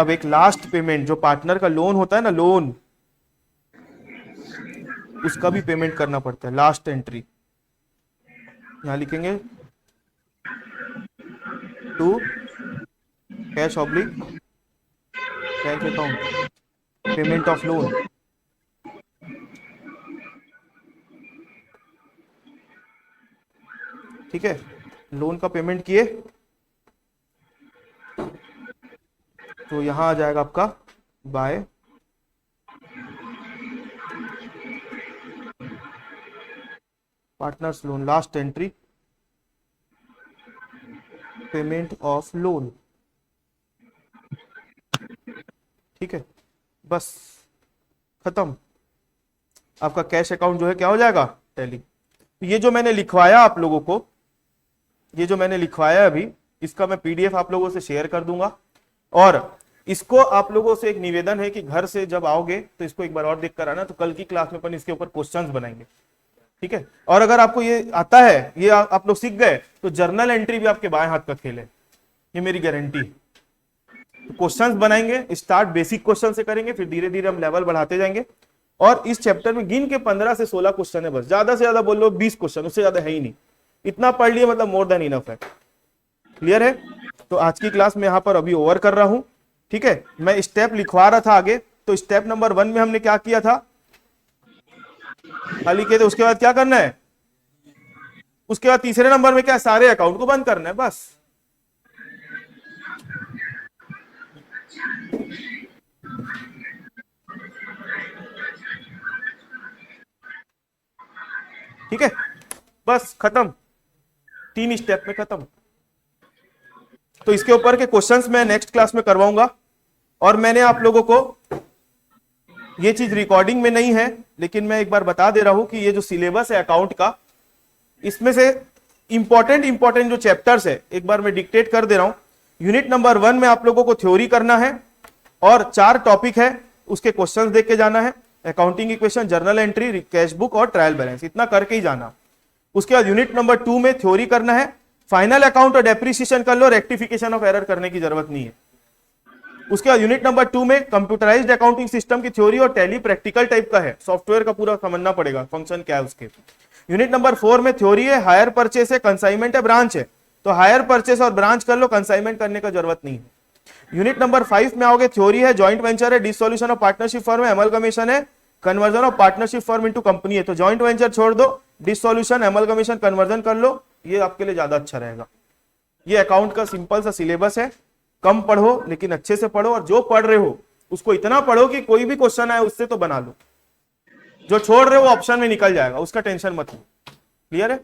अब एक लास्ट पेमेंट जो पार्टनर का लोन होता है ना, लोन, उसका भी पेमेंट करना पड़ता है। लास्ट एंट्री यहां लिखेंगे to cash oblique bank account payment of loan. ठीक है, लोन का पेमेंट किए तो यहां आ जाएगा आपका bye partners loan, last entry payment of loan. ठीक है, बस खत्म। आपका कैश अकाउंट जो है क्या हो जाएगा? टैली। ये जो मैंने लिखवाया आप लोगों को, ये जो मैंने लिखवाया अभी, इसका मैं पीडीएफ आप लोगों से शेयर कर दूंगा। और इसको आप लोगों से एक निवेदन है कि घर से जब आओगे तो इसको एक बार और देख कर आना, तो कल की क्लास में अपन इसके ऊपर क्वेश्चंस बनाएंगे। ठीक है, और अगर आपको ये आता है, ये आप लोग सीख गए, तो जर्नल एंट्री भी आपके बाएं हाथ का खेल है, ये मेरी गारंटी। तो क्वेश्चंस बनाएंगे, स्टार्ट बेसिक क्वेश्चन से करेंगे, फिर धीरे धीरे हम लेवल बढ़ाते जाएंगे। और इस चैप्टर में गिन के 15 से 16 क्वेश्चन है बस, ज्यादा से ज्यादा बोल लो 20 क्वेश्चन, उससे ज्यादा है ही नहीं। इतना पढ़ लिए मतलब मोर देन इनफ है। क्लियर है? तो आज की क्लास में यहां पर अभी ओवर कर रहा हूं। ठीक है, मैं स्टेप लिखवा रहा था आगे, तो स्टेप नंबर 1 में हमने क्या किया था? खाली किए थे, उसके बाद क्या करना है? उसके बाद तीसरे नंबर में क्या? सारे अकाउंट को बंद करना है, बस। ठीक है, बस खत्म, 3 स्टेप में खत्म। तो इसके ऊपर के क्वेश्चंस मैं नेक्स्ट क्लास में करवाऊंगा। और मैंने आप लोगों को ये चीज रिकॉर्डिंग में नहीं है, लेकिन मैं एक बार बता दे रहा हूं कि ये जो सिलेबस है अकाउंट का, इसमें से इंपॉर्टेंट जो चैप्टर्स है एक बार मैं डिक्टेट कर दे रहा हूं। यूनिट नंबर 1 में आप लोगों को थ्योरी करना है और 4 टॉपिक है, उसके क्वेश्चंस देख के जाना है। Accounting equation, journal entry, cash book और ट्रायल बैलेंस, इतना करके ही जाना। उसके बाद यूनिट नंबर 2 में थ्योरी करना है, फाइनल अकाउंट और डेप्रिसिएशन कर लो, रेक्टिफिकेशन ऑफ एरर करने की जरूरत नहीं है। उसके बाद यूनिट नंबर 2 में कंप्यूटराइज्ड अकाउंटिंग सिस्टम की थ्योरी और टैली प्रैक्टिकल टाइप का है, सॉफ्टवेयर का पूरा समझना पड़ेगा, फंक्शन क्या है उसके। यूनिट नंबर 4 में थ्योरी है, हायर परचेस है, कंसाइनमेंट है, ब्रांच है, तो हायर परचेस और ब्रांच कर लो, कंसाइनमेंट करने का जरूरत नहीं है। यूनिट नंबर 5 में आओगे, थ्योरी है, जॉइंट वेंचर है, डिसोल्यूशन ऑफ पार्टनरशिप फर्म है, अमलगमेशन है, conversion of partnership firm into company है, तो जॉइंट वेंचर छोड़ दो, डिसोल्यूशन, अमलगमेशन, कन्वर्जन कर लो, ये आपके लिए ज्यादा अच्छा रहेगा। ये अकाउंट का सिंपल सा सिलेबस है, कम पढ़ो लेकिन अच्छे से पढ़ो, और जो पढ़ रहे हो उसको इतना पढ़ो कि कोई भी क्वेश्चन आए उससे तो बना लो, जो छोड़ रहे हो वो ऑप्शन में निकल जाएगा, उसका टेंशन मत लो। क्लियर है?